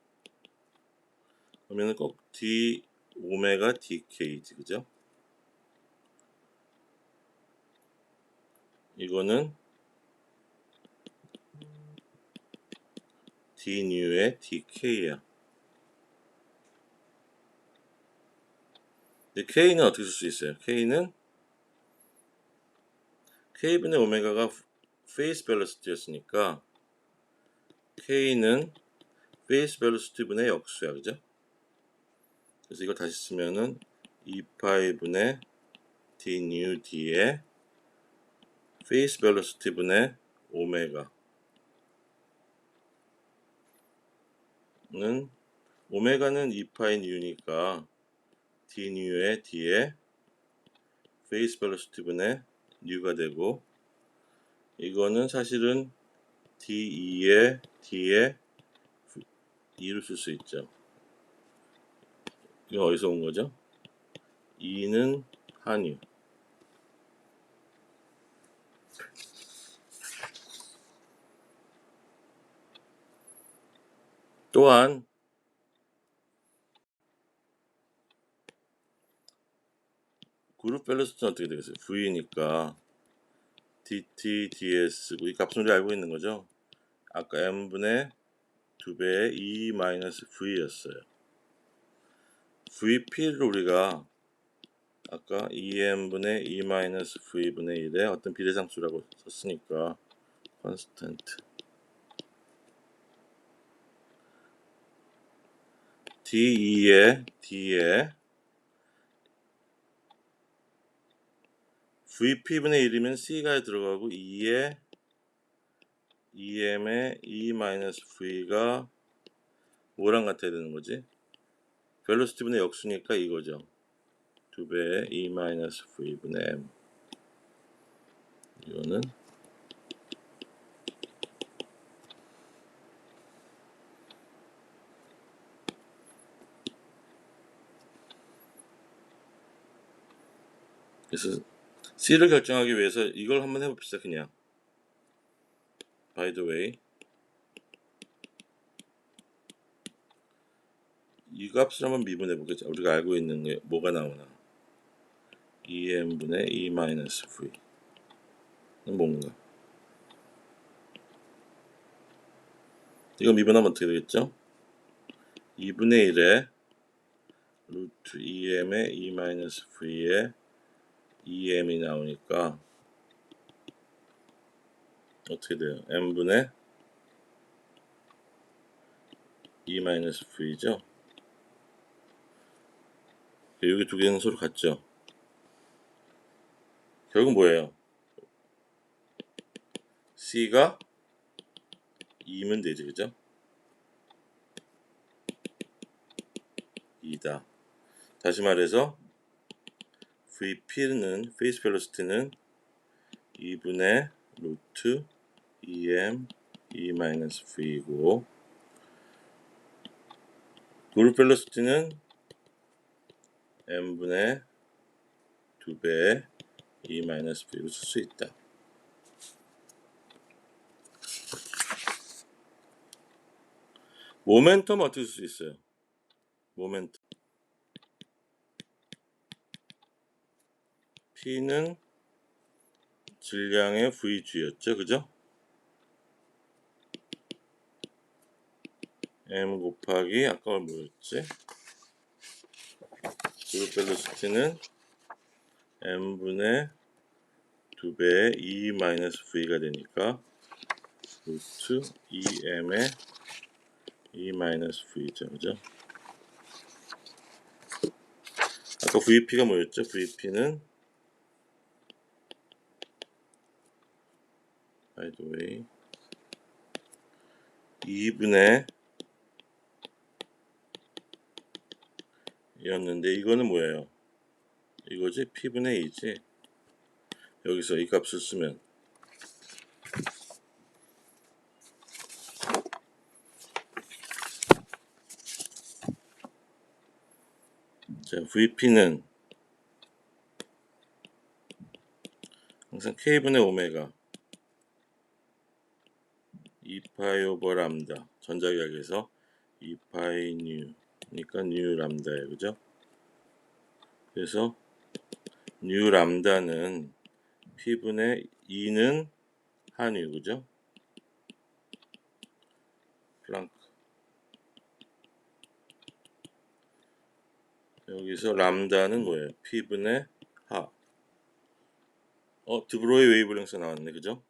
Speaker 1: 그러면은 꼭 d 오메가 dk지, 그죠? 이거는 d 뉴의 dk야. 근데 k는 어떻게 쓸 수 있어요? k분의 오메가가 페이스 벨로시티였으니까 k는 페이스 벨로시티분의 역수야, 그죠? 그래서 이거 다시 쓰면은 2파이분의 d 뉴 d의 페이스 벨로시티분의 오메가는 오메가는 2파이 뉴니까 d 뉴의 d의 페이스 벨로시티분의 뉴가 되고 이거는 사실은 d2의 d의 2로 쓸 수 있죠. 이거 어디서 온 거죠? 2는 한유. 또한 그룹 밸런스는 어떻게 되겠어요? V니까 dt, ds 이 값은 우리 알고 있는 거죠? 아까 m분의 2배의 e-v였어요. vp를 우리가 아까 2m분의 e-v분의 1의 어떤 비례상수라고 썼으니까 constant d2의 d에 vp분의 1이면 c가 들어가고 2의 em의 e-v가 뭐랑 같아야 되는 거지? 벨로시티분의 역수니까 이거죠. 2배의 e-v분의 m. 이거는 그래서 C를 결정하기 위해서 이걸 한번 해봅시다. 그냥 by the way 이 값을 한번 미분해 보겠죠. 우리가 알고 있는 게 뭐가 나오나 2m분의 e-v는 뭔가 이거 미분하면 어떻게 되겠죠? 2분의 1에 루트 2m의 2-v에 2m이 나오니까 어떻게 돼요? m분의 2-v죠? 여기 두 개는 서로 같죠? 결국 뭐예요? c가 2면 되지, 그죠? 2다. 다시 말해서 VP는 페이스 벨로시티는 2분의 루트 2m 2-v이고 그룹 벨로시티는 m분의 2배의 2-v로 쓸 수 있다. 모멘텀 어떻게 쓸 수 있어요? 모멘텀 P는 질량의 VG였죠, 그죠? M 곱하기 아까 뭐였지? 그룹 벨로시티는 m분의 2배의 2-v가 되니까 루트 2m의 2-v죠, 그죠? 아까 VP가 뭐였죠? VP는 by the way 2분의 이었는데 이거는 뭐예요? 이거지? P분의 2지? 여기서 이 값을 쓰면 자, VP는 항상 K분의 오메가 2파이 오버 람다 전자기학에서 2파이 뉴니까 뉴 람다예요, 그죠? 그래서 뉴 람다는 P분의 2는 한유, 그죠? 플랑크 여기서 람다는 뭐예요? P분의 하. 드브로이 웨이브랭스 나왔네, 그죠?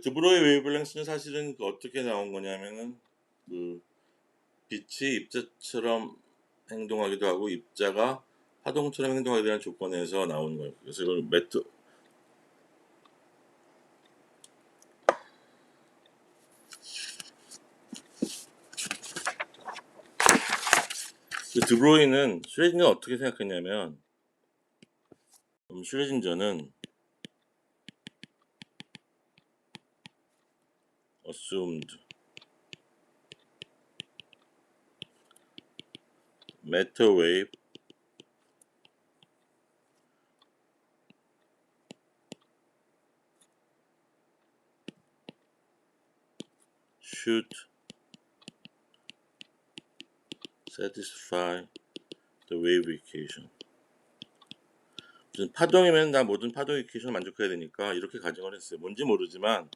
Speaker 1: 드브로이 웨이브랭스는 사실은 어떻게 나온 거냐면은 그 빛이 입자처럼 행동하기도 하고 입자가 파동처럼 행동하게 되는 조건에서 나오는 거예요. 그래서 이걸 드브로이는 슈레딩은 어떻게 생각했냐면 슈레딩저는 assumed matter wave should satisfy the wave equation. 무슨 파동이면 나 모든 파동 이퀘이션을 만족해야 되니까 이렇게 가정을 했어요. 뭔지 모르지만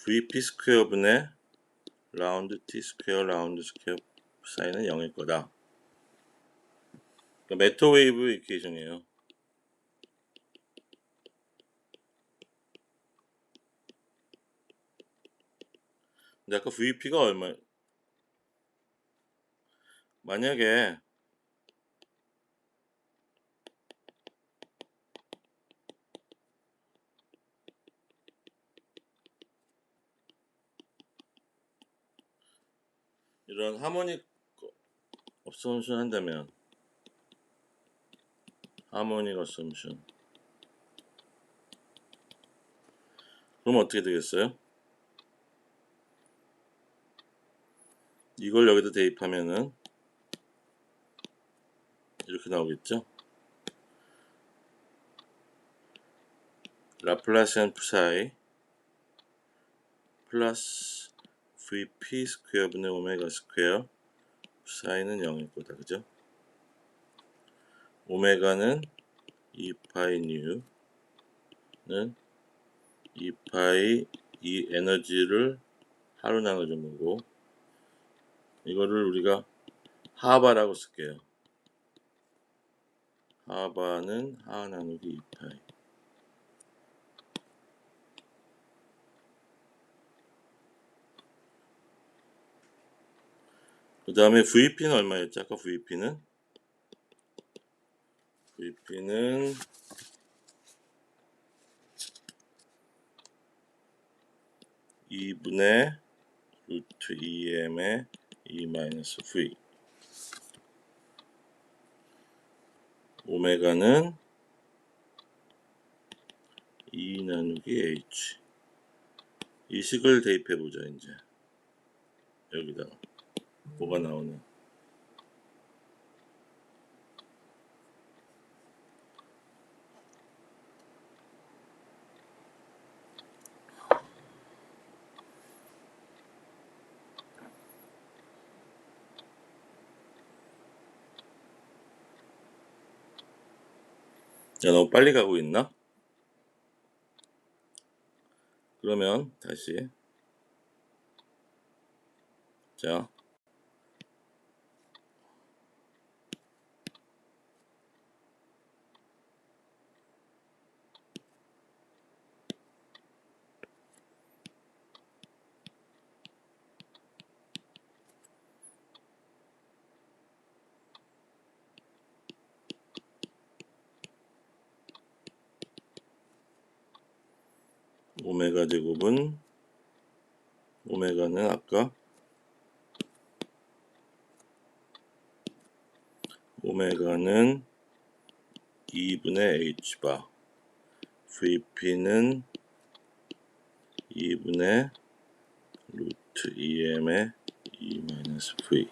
Speaker 1: VP 스퀘어분의 라운드 T 스퀘어 라운드 스퀘어 사인은 0일 거다. 그러니까 메터 웨이브 이퀘이션이에요. 근데 아까 VP가 얼마? 만약에 이런 하모닉 어썸션 한다면 하모닉 어썸션 그럼 어떻게 되겠어요? 이걸 여기다 대입하면은 이렇게 나오겠죠? 라플라시안 푸사이 플러스 VP 스퀘어 분의 오메가 스퀘어 사인은 0일 거다. 그죠? 오메가는 2파이 뉴는 2파이 이 에너지를 하로 나눠주는 거고, 이거를 우리가 하바라고 쓸게요. 하바는 하 나누기 2파이. 그 다음에 VP는 얼마였죠? 아까 VP는 2분의 루트 2m의 e 마이너스 v. 오메가는 2 나누기 h. 이 식을 대입해 보자. 이제 여기다가 뭐가 나오네. 야, 너무 빨리 가고 있나? 그러면 다시 자 오메가 제곱은 오메가는 아까 오메가는 2분의 h바, VP는 2분의 루트 2m의 e 마이너스 v.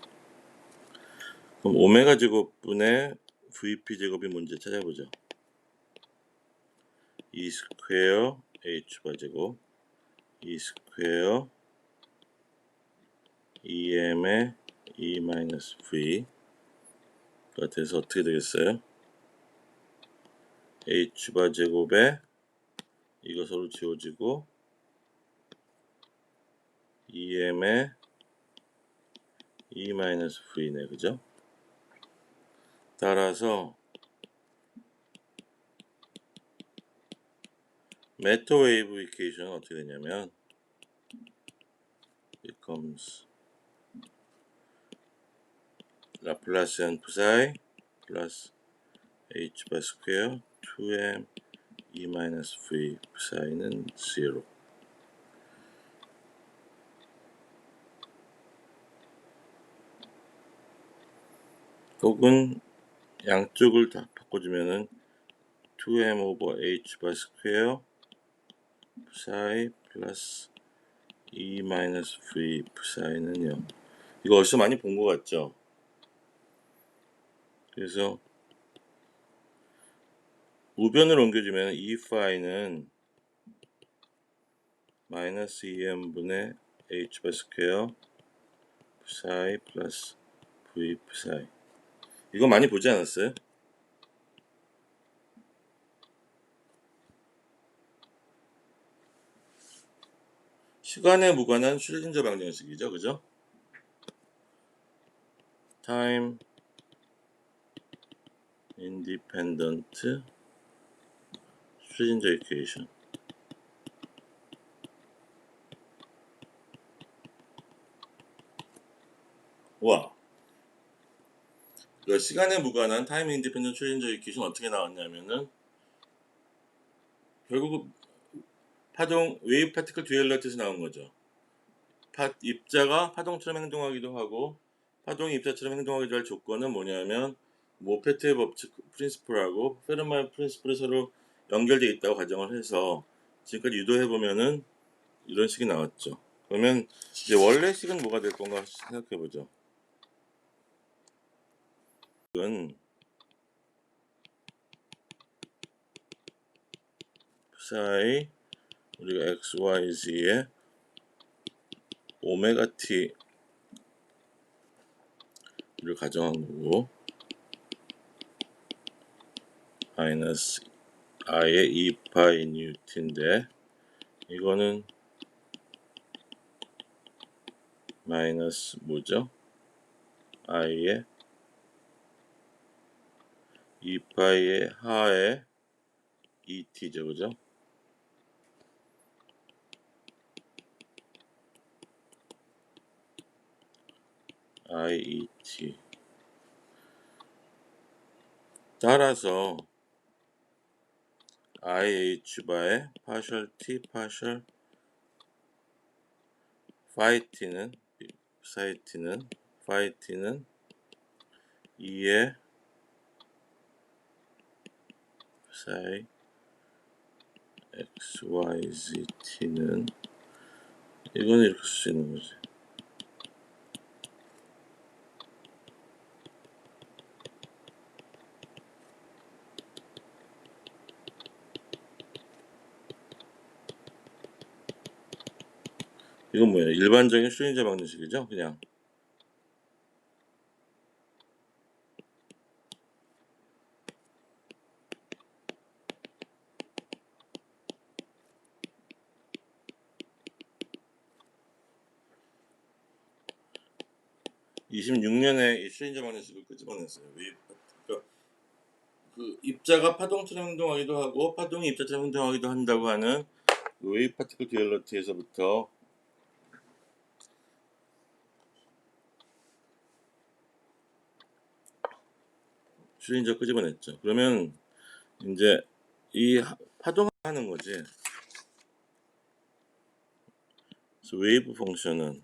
Speaker 1: 그럼 오메가 제곱분의 VP 제곱이 뭔지 찾아보죠. 2 스퀘어 h바 제곱 2 스퀘어 2m의 e 마이너스 v가 돼서 어떻게 되겠어요? h바 제곱에 이거 서로 지워지고 2m의 e 마이너스 v네. 그죠? 따라서 메터 웨이브 이퀘이션은 어떻게 되냐면 becomes 라플라시안 psi 플러스 h 바 스퀘어 2m e 마이너스 v psi는 0. 혹은 양쪽을 다 바꿔주면은 2m 오버 h 바 스퀘어 psi 플러스 e 마이너스 v psi는 0. 이거 어디서 많이 본 것 같죠? 그래서 우변을 옮겨주면 e 파이는 마이너스 2m분의 h 바 스퀘어 psi 플러스 v psi. 이거 많이 보지 않았어요? 시간에 무관한 슐린저 방정식이죠. 그죠? Time independent 슐린저 이퀘이션. 와, 그 시간에 무관한 타임 인디펜던트 슐린저 이퀘이션 어떻게 나왔냐면은 결국 파동 웨이브 파티클 듀얼리티에서 나온 거죠. 입자가 파동처럼 행동하기도 하고 파동이 입자처럼 행동하기도 할 조건은 뭐냐면 모페트의 법칙 프린시플하고 페르마의 프린시플이 서로 연결되어 있다고 가정을 해서 지금까지 유도해 보면은 이런 식이 나왔죠. 그러면 이제 원래 식은 뭐가 될 건가 생각해 보죠. 이건 psi 우리가 x, y, z의 오메가 t를 가정한 거고 마이너스 i의 2파이 뉴트인데 이거는 마이너스 뭐죠? i의 2파이의 하의 2t죠, 그죠? iet 따라서 ih바의 파셜 t 파셜 phi t는 2의 psi xyzt는 이거는 이렇게 쓸 수 있는 거지. 이건 뭐야? 일반적인 슈링저 방정식이죠? 그냥 26년에 이 슈링저 방정식을 끄집어냈어요. 그러니까 그 입자가 파동처럼 행동하기도 하고 파동이 입자처럼 행동하기도 한다고 하는 그 웨이브 파티클 듀얼러티에서부터 슈링저 끄집어냈죠. 그러면 이제 이 파동하는 거지. 그래서 웨이브 펑션은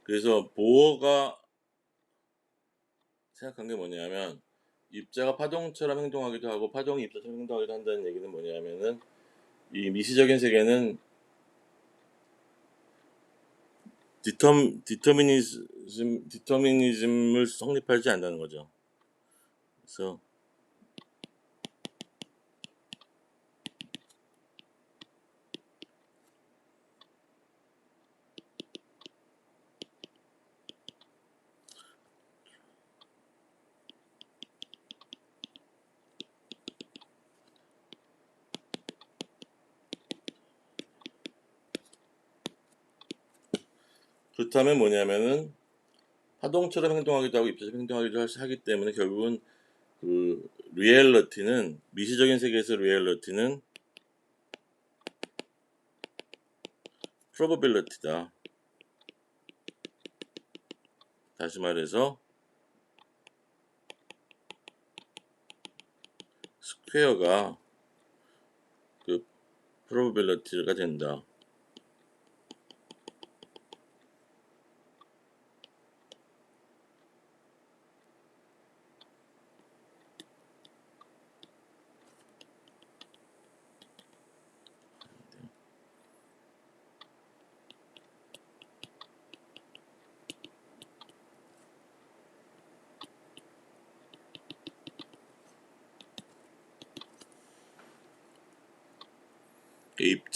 Speaker 1: 그래서 보어가 생각한 게 뭐냐면 입자가 파동처럼 행동하기도 하고 파동이 입자처럼 행동하기도 한다는 얘기는 뭐냐면은 이 미시적인 세계는 디터미니즘을 성립하지 않는다는 거죠. 그래서 그렇다면 뭐냐면은 파동처럼 행동하기도 하고 입자처럼 행동하기도 하기 때문에 결국은 그 리얼리티는 미시적인 세계에서 리얼리티는 probability다. 다시 말해서 스퀘어가 그 probability가 된다.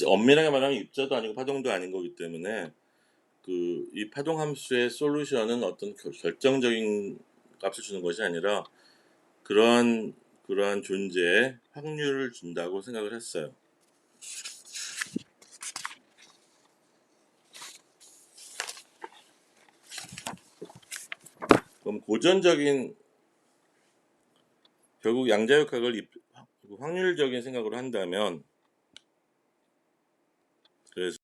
Speaker 1: 엄밀하게 말하면 입자도 아니고 파동도 아닌 거기 때문에 그 이 파동 함수의 솔루션은 어떤 결정적인 값을 주는 것이 아니라 그러한 존재의 확률을 준다고 생각을 했어요. 그럼 고전적인 결국 양자역학을 확률적인 생각으로 한다면 그래서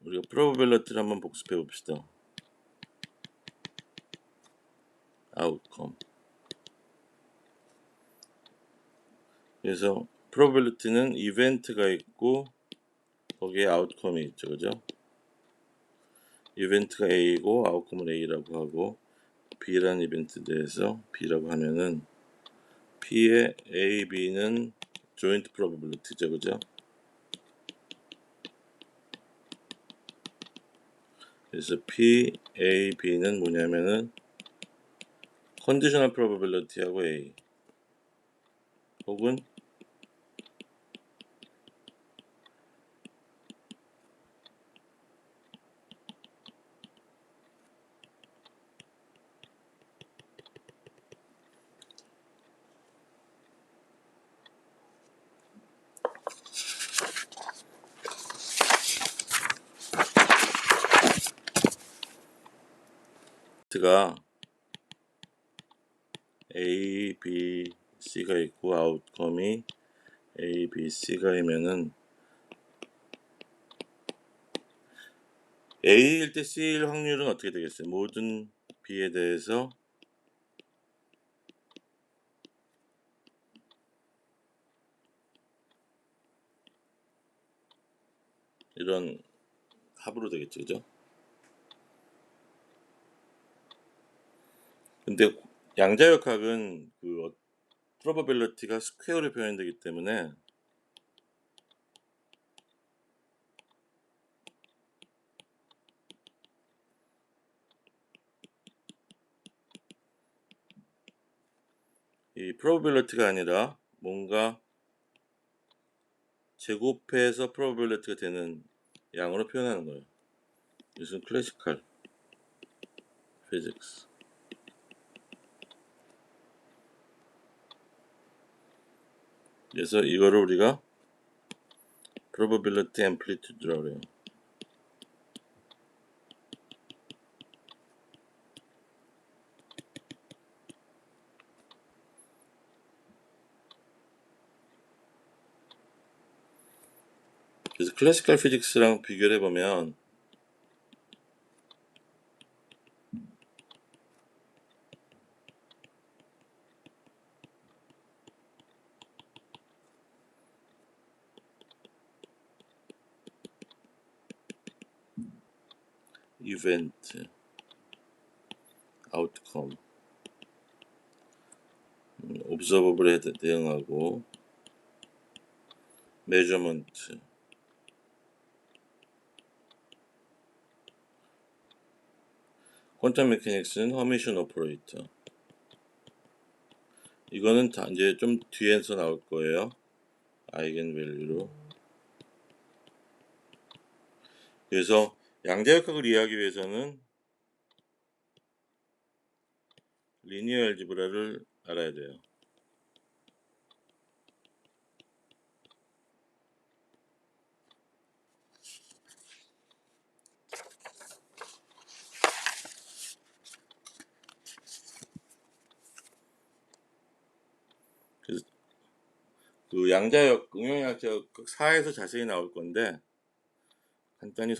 Speaker 1: 우리가 probability를 한번 복습해 봅시다. outcome. 그래서 probability는 이벤트가 있고 거기에 outcome이 있죠, 그죠? 이벤트가 A이고 outcome은 A라고 하고 B라는 이벤트에 대해서 B라고 하면은 P의 A, B는 joint probability죠, 그죠? 그래서 P, A, B는 뭐냐면은 컨디셔널 프로바빌리티하고 A 혹은 가 A, B, C가 있고 아웃컴이 A, B, C가 이면은 A일 때 C일 확률은 어떻게 되겠어요? 모든 B에 대해서 이런 합으로 되겠죠, 그죠? 근데 양자역학은 그 프로바빌리티가 스퀘어로 표현되기 때문에 이 프로바빌리티가 아니라 뭔가 제곱해서 프로바빌리티가 되는 양으로 표현하는 거예요. 이것은 클래시컬 피직스. 그래서 이거를 우리가 probability amplitude라고 해요. 그래서 클래시컬 피직스랑 비교를 해보면 이벤트, 아웃컴, observable에 대응하고 measurement, 퀀텀 메커닉스는 허미션 오퍼레이터. 이거는 다 이제 좀 뒤에서 나올 거예요. 아이겐 밸류로. 그래서 양자역학을 이해하기 위해서는 리니어 알지브라를 알아야 돼요. 그래서 그 양자역 응용양자역 4에서 자세히 나올 건데 간단히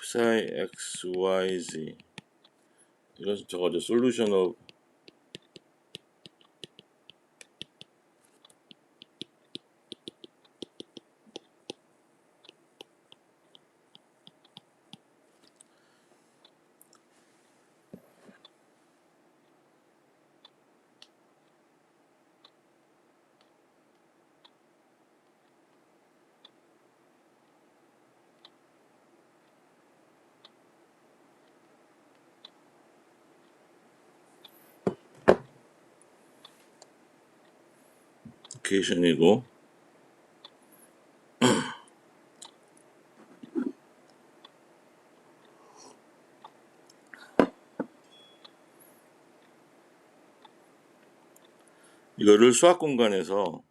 Speaker 1: psi x, y, z 이건 저거죠. 솔루션 오브 이퀘이션이고 이거를 수학 공간에서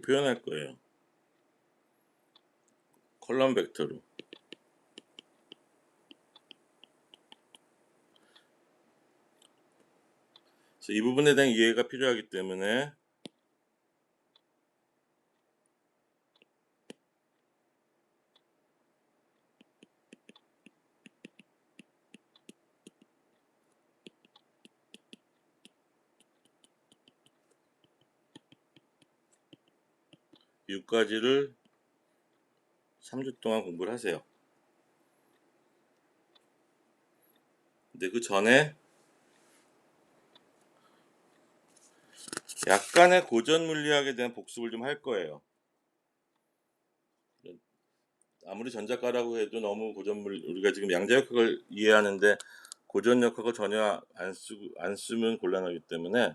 Speaker 1: 표현할 거예요. 컬럼 벡터로. 그래서 이 부분에 대한 이해가 필요하기 때문에 6가지를 3주 동안 공부를 하세요. 근데 그 전에 약간의 고전 물리학에 대한 복습을 좀 할 거예요. 아무리 전작가라고 해도 너무 우리가 지금 양자역학을 이해하는데 고전역학을 전혀 안 쓰면 곤란하기 때문에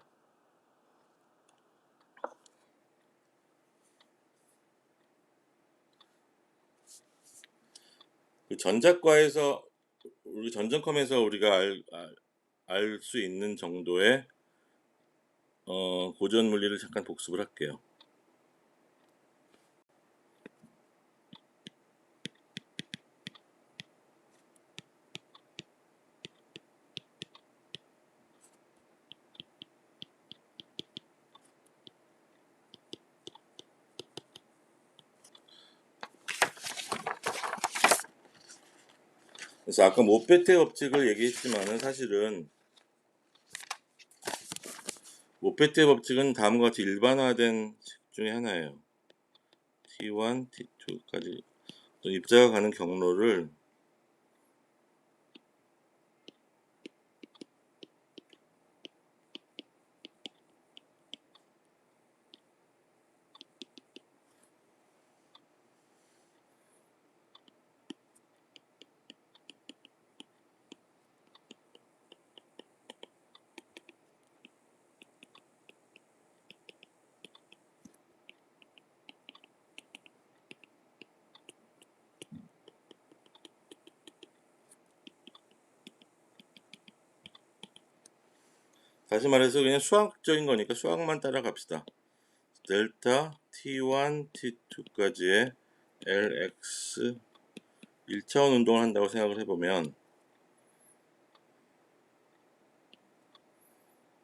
Speaker 1: 그 전작과에서 우리 전전컴에서 우리가 알 수 있는 정도의 고전 물리를 잠깐 복습을 할게요. 그래서 아까 모페트의 법칙을 얘기했지만은 사실은 모페트의 법칙은 다음과 같이 일반화된 식 중에 하나예요. T1, T2까지 입자가 가는 경로를 다시 말해서 그냥 수학적인 거니까 수학만 따라갑시다. 델타 T1, T2까지의 LX 1차원 운동을 한다고 생각을 해보면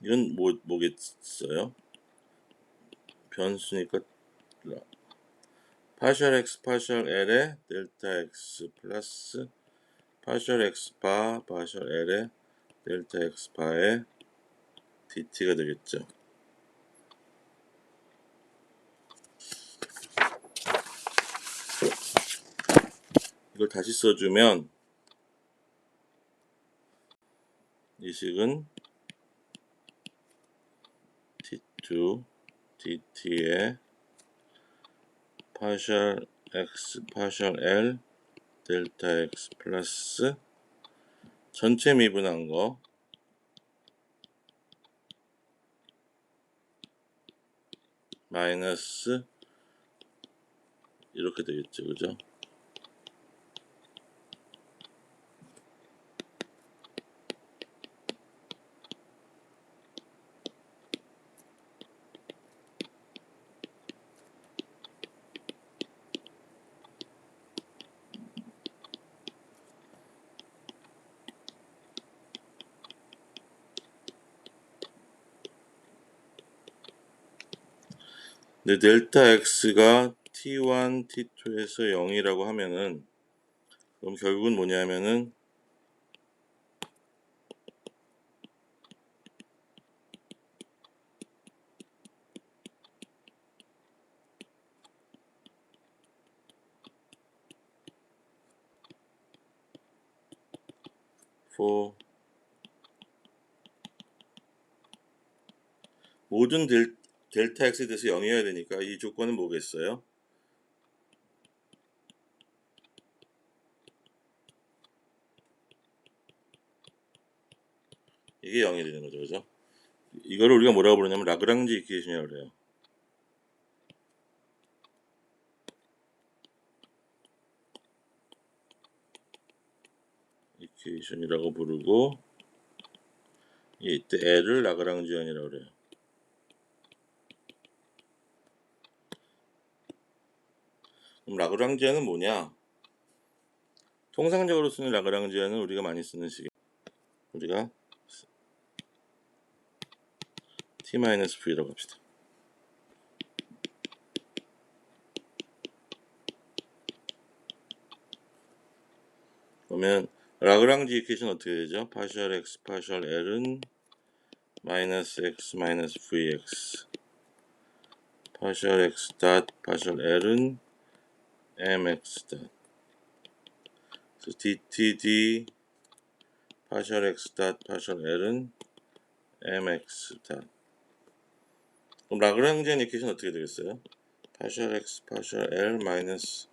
Speaker 1: 이건 뭐겠어요? 변수니까 파셜 X 파셜 L의 델타 X 플러스 파셜 X 바 파셜 L의 델타 X 바의 DT가 되겠죠. 이걸 다시 써주면 이 식은 T2 DT의 파셜 X 파셜 L 델타 X 플러스 전체 미분한 거 마이너스 이렇게 되겠죠, 그죠? 근데 델타 X가 T1, T2에서 0이라고 하면은 그럼 결국은 뭐냐면은 for 모든 델타 X에 대해서 0이어야 되니까 이 조건은 뭐겠어요? 이게 0이 되는 거죠, 그죠? 이거를 우리가 뭐라고 부르냐면 라그랑지 이퀘이션이라고 그래요. 이퀘이션이라고 부르고 이때 L을 라그랑지언이라고 그래요. 그럼 라그랑지언은 뭐냐? 통상적으로 쓰는 라그랑지언은 우리가 많이 쓰는 식이에요. 우리가 T-V라고 합시다. 그러면 라그랑지 이퀘이션 어떻게 되죠? 파셜 x 파셜 l은 마이너스 x 마이너스 vx 파셜 x 닷 파셜 l은 mx 닷. 그래서 dtd 파셜 x 닷 파셜 l은 mx 닷. 그럼 라그랑지안 이퀘이션 어떻게 되겠어요? 파셜 x 파셜 l 마이너스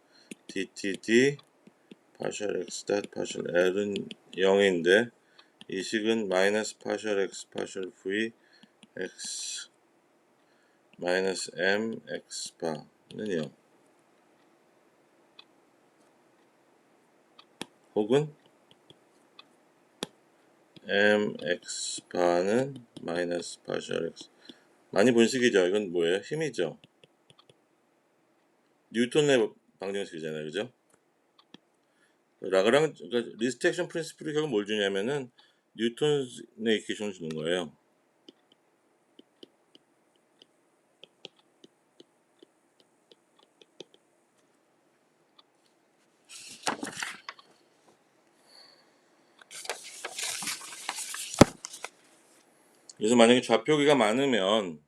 Speaker 1: dtd 파셜 x 닷 파셜 l은 0인데 이 식은 마이너스 파셜 x 파셜 v x 마이너스 m x 바는 0 혹은 m x 바는 마이너스 파셜 x. 많이 본 식이죠. 이건 뭐예요? 힘이죠. 뉴턴의 방정식이잖아요, 그죠? 그러니까 리스트렉션 프린시플이 결국 뭘 주냐면은 뉴턴의 이퀘이션을 주는 거예요. 그래서 만약에 좌표기가 많으면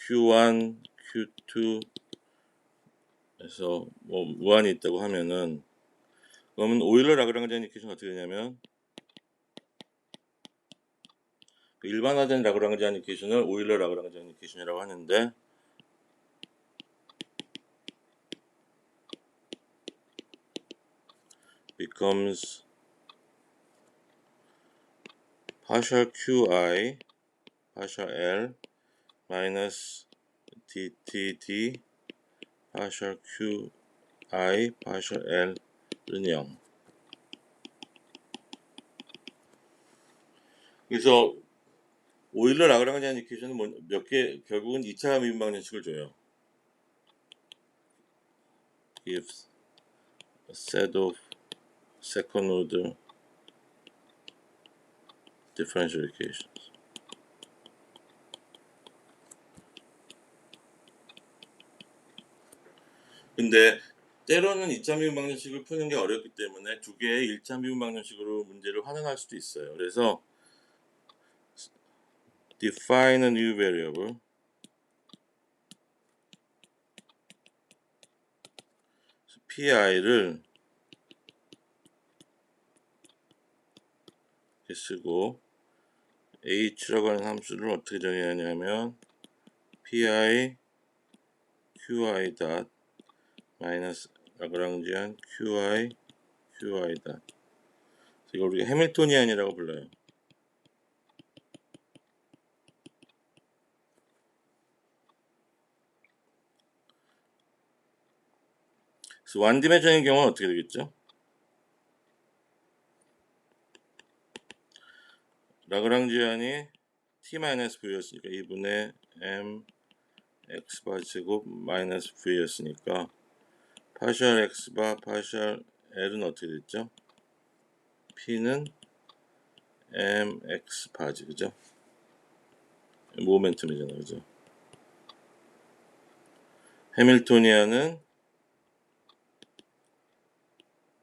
Speaker 1: Q1, Q2에서 뭐 무한이 있다고 하면은 그러면 오일러 라그랑지안 이퀘이션 어떻게 되냐면 그 일반화된 라그랑지안 이퀘이션을 오일러 라그랑지안 이퀘이션이라고 하는데 becomes partial qi partial l minus dtd partial qi partial l은 0. 그래서 오일러 라그랑지안 이퀘이션은 몇 개 결국은 2차 미분방정식을 줘요. gives a set of second order differential equations. 근데 때로는 2차 미분 방정식을 푸는 게 어렵기 때문에 두 개의 1차 미분 방정식으로 문제를 활용할 수도 있어요. 그래서 define a new variable pi를 이렇게 쓰고 h라고 하는 함수를 어떻게 정의하냐면 pi qi 닷 마이너스 라그랑지안 qi 닷. 이걸 우리가 해밀토니안이라고 불러요. 그래서 완디멘션인 경우는 어떻게 되겠죠? 라그랑지안이 t-v였으니까 2분의 m x바 제곱 마이너스 v였으니까 파셜 x바 파셜 l은 어떻게 됐죠? p는 mx 바지, 그죠? 모멘텀이잖아, 그죠? 해밀토니안은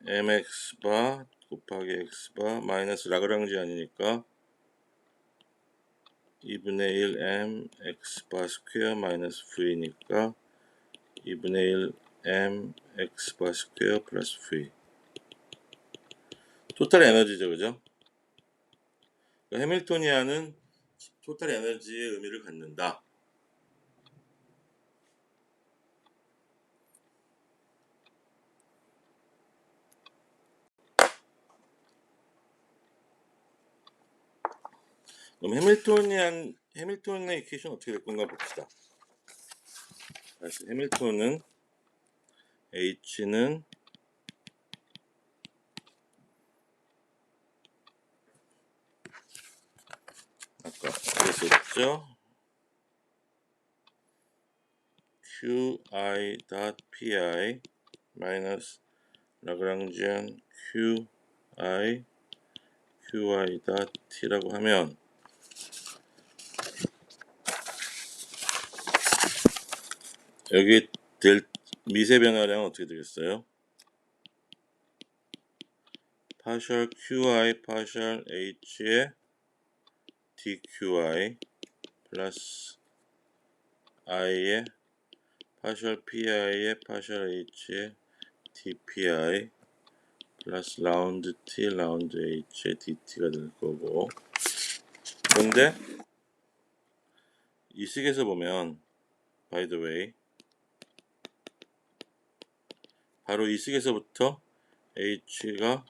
Speaker 1: mx 바 곱하기 x 바 마이너스 라그랑지안이니까 2분의 1 m x 바 스퀘어 마이너스 v니까 2분의 1 m x 바 스퀘어 플러스 v. 토탈 에너지죠, 그죠? 그러니까 해밀토니안은 토탈 에너지의 의미를 갖는다. 그럼 해밀턴의 이퀘이션 어떻게 될 건가 봅시다. 다시 해밀턴은 h는 아까 그랬었죠. qi.pi 마이너스 라그랑지안 qi.t라고 하면 여기 될 미세 변화량은 어떻게 되겠어요? 파셜 qi 파셜 h의 dqi 플러스 i의 파셜 pi의 파셜 h의 dpi 플러스 라운드 t 라운드 h의 dt가 될 거고, 그런데 이 식에서 보면 by the way 바로 이 식에서부터 h가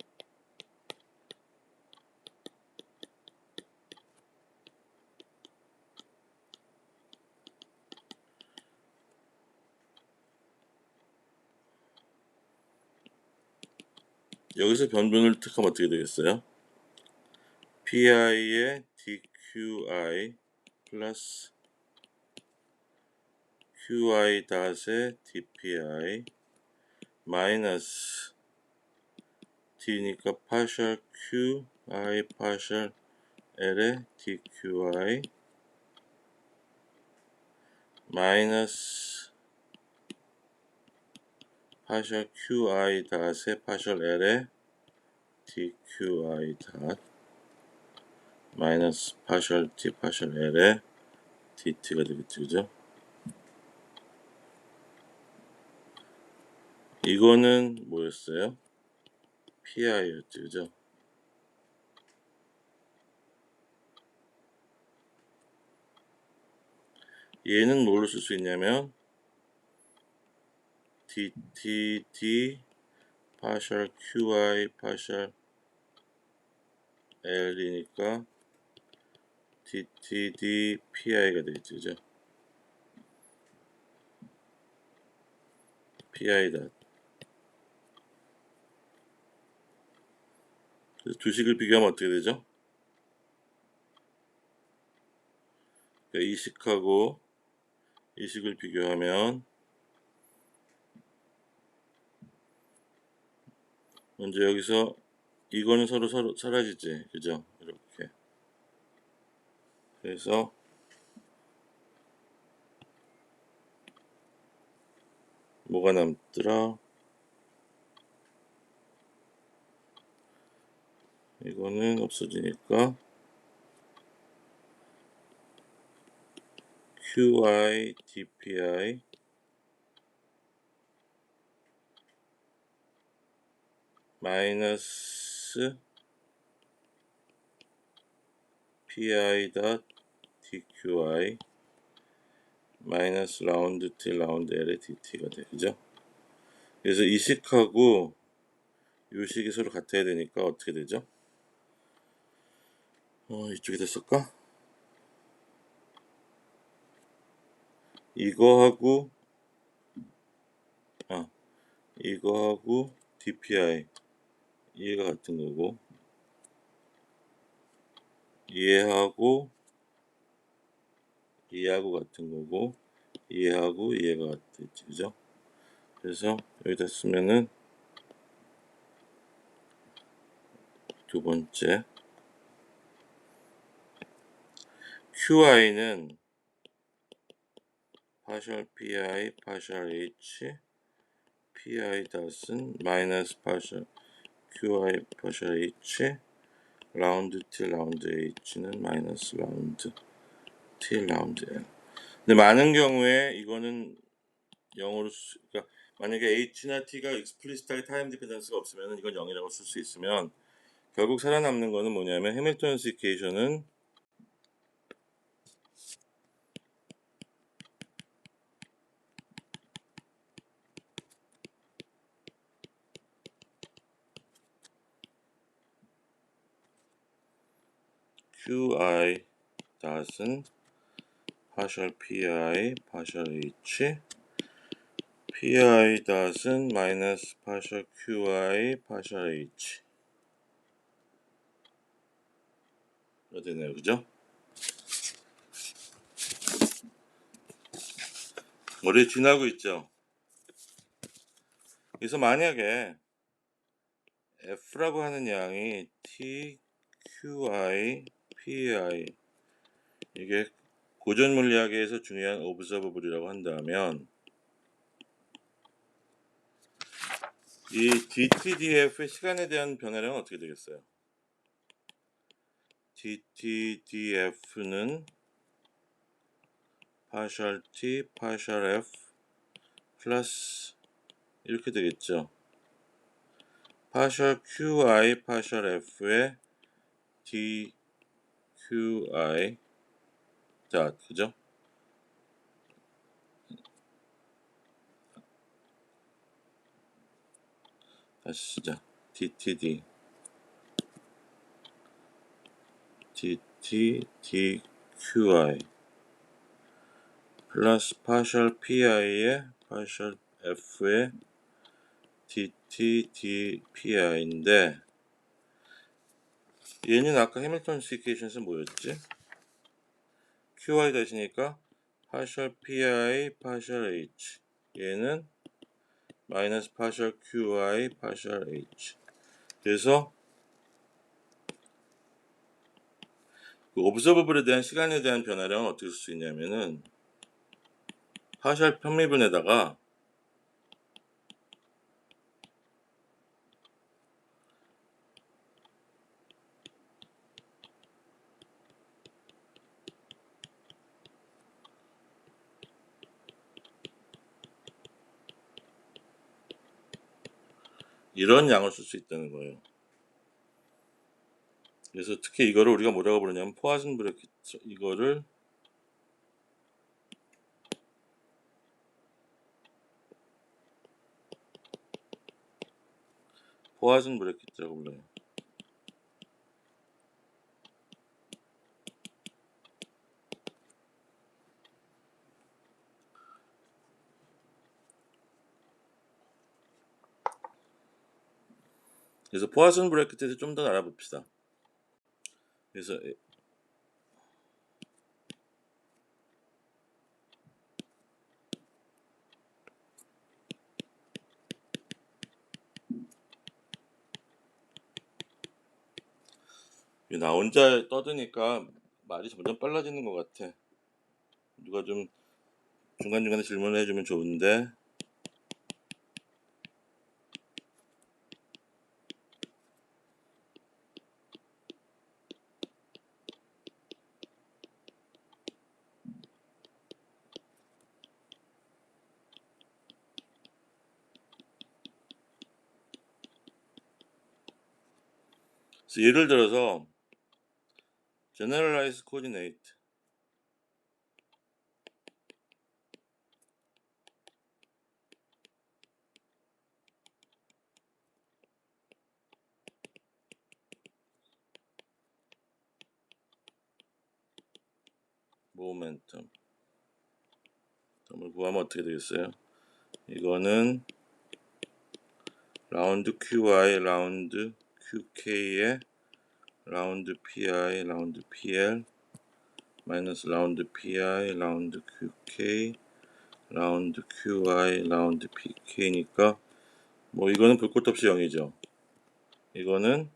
Speaker 1: 여기서 변분을 택하면 어떻게 되겠어요? pi의 dqi 플러스 qi 닷의 dpi 마이너스 d니까 파셜 qi 파셜 l의 dqi 마이너스 파셜 qi 닷의 파셜 l의 dqi 닷 마이너스 파셜 t 파셜 l의 dt가 되겠죠, 그죠? 이거는 뭐였어요? pi였죠, 그죠? 얘는 뭘로 쓸 수 있냐면 dtd 파셜 qi 파셜 l이니까 dtd pi가 되겠죠, 그죠? pi 닷. 그래서 두 식을 비교하면 어떻게 되죠? 그러니까 이 식하고 이 식을 비교하면 먼저 여기서 이거는 서로 사라지지, 그죠? 이렇게. 그래서 뭐가 남더라? 이거는 없어지니까 qi dpi 마이너스 pi 닷 dqi 마이너스 라운드 t 라운드 l의 dt가 돼, 그죠? 그래서 이 식하고 이 식이 서로 같아야 되니까 어떻게 되죠? 이쪽에다 쓸까? 이거하고 이거하고 dpi 얘가 같은 거고, 얘하고 얘하고 같은 거고, 얘하고 얘가 같겠지, 그죠? 그래서 여기다 쓰면은 두 번째 QI는 파셜 PI 파셜 H PI 닷은 마이너스 파셜 QI 파셜 H 라운드 T 라운드 H는 마이너스 라운드 T 라운드 L. 근데 많은 경우에 이거는 0으로 그러니까 만약에 H나 T가 explicit하게 타임 디펜던스가 없으면 이건 0이라고 쓸 수 있으면 결국 살아남는 거는 뭐냐면 해밀턴스 이퀘이션은 QI 닷은 파셜 PI 파셜 H PI 닷은 마이너스 파셜 QI 파셜 H 가 되네요, 그죠? 머리에 지나고 있죠? 그래서 만약에 F라고 하는 양이 T, QI, PI 이게 고전 물리학에서 중요한 오브저버블이라고 한다면 이 DTDF의 시간에 대한 변화량은 어떻게 되겠어요? DTDF는 partial t, partial f 플러스 이렇게 되겠죠. partial qi, partial f의 dqi 자, 그죠? 다시 시작. DTD dqi 플러스 partial pi의 partial f의 dtdpi인데 얘는 아까 해밀턴스 이퀘이션에서 뭐였지? qi 대신이니까 partial pi partial h 얘는 마이너스 partial qi partial h 그래서 그 observable에 대한 시간에 대한 변화량은 어떻게 쓸 수 있냐면은 partial 편미분에다가 이런 양을 쓸 수 있다는 거예요. 그래서 특히 이거를 우리가 뭐라고 부르냐면 포화슨 브래킷 이거를 포화슨 브래킷이라고 불러요. 그래서 포화슨 브래킷에 대해서 좀 더 알아봅시다. 그래서 나 혼자 떠드니까 말이 점점 빨라지는 것 같아. 누가 좀 중간중간에 질문을 해주면 좋은데. 그래서 예를 들어서 generalized coordinate momentum을 구하면 어떻게 되겠어요? 이거는 라운드 qi, 라운드 qk에 라운드 pi, 라운드 pl 마이너스 라운드 pi, 라운드 qk, 라운드 qi, 라운드 pk니까 뭐 이거는 볼 것도 없이 0이죠. 이거는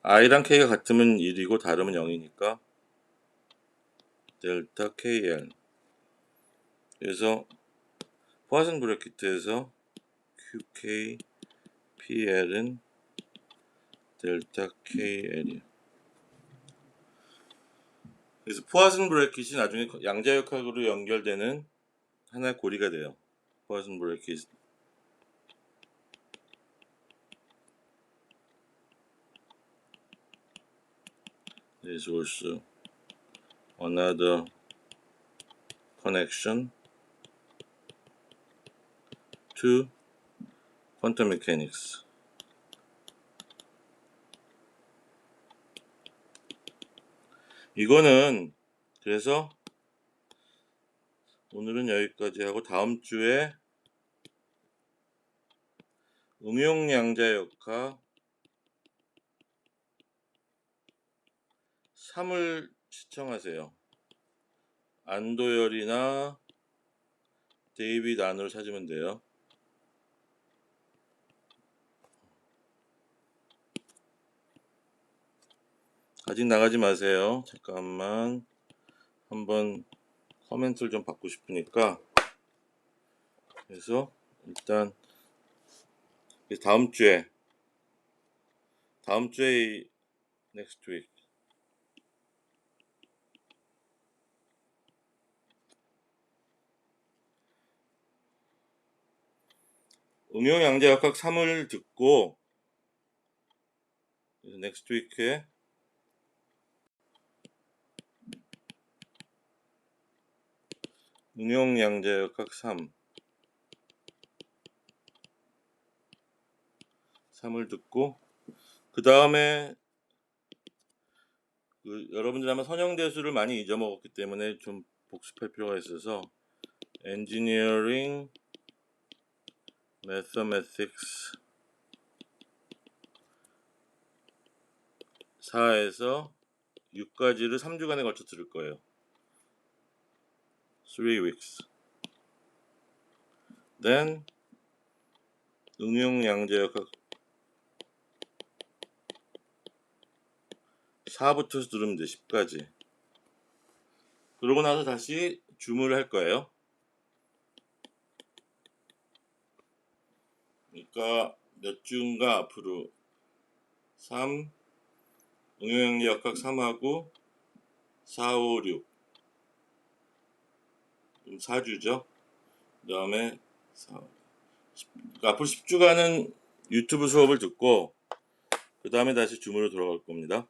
Speaker 1: i랑 k가 같으면 1이고 다르면 0이니까 델타 kl 그래서 포화슨 브래킷에서 qk pl은 델타 kl이에요. 그래서 포화슨 브래킷이 나중에 양자역학으로 연결되는 하나의 고리가 돼요. 포화슨 브래킷 is also another connection to quantum mechanics. 이거는 그래서 오늘은 여기까지 하고 다음 주에 응용 양자역학 3을 시청하세요. 안도열이나 데이비드 안으로 찾으면 돼요. 아직 나가지 마세요. 잠깐만 한번 코멘트를 좀 받고 싶으니까 그래서 일단 다음 주에 next week 응용 양자역학 3을 듣고 next week에 응용 양자역학 3을 듣고 그 다음에 여러분들 아마 선형대수를 많이 잊어먹었기 때문에 좀 복습할 필요가 있어서 Engineering Mathematics 4에서 6까지를 3주간에 걸쳐 들을 거예요. 3 weeks. Then 응용 양자역학 4부터 들으면 돼. 10까지. 그러고 나서 다시 줌을 할 거예요. 그러니까 몇 주인가 앞으로 3 응용 양자역학 3하고 4, 5, 6 4주죠. 그 다음에 그러니까 앞으로 10주간은 유튜브 수업을 듣고 그 다음에 다시 줌으로 돌아갈 겁니다.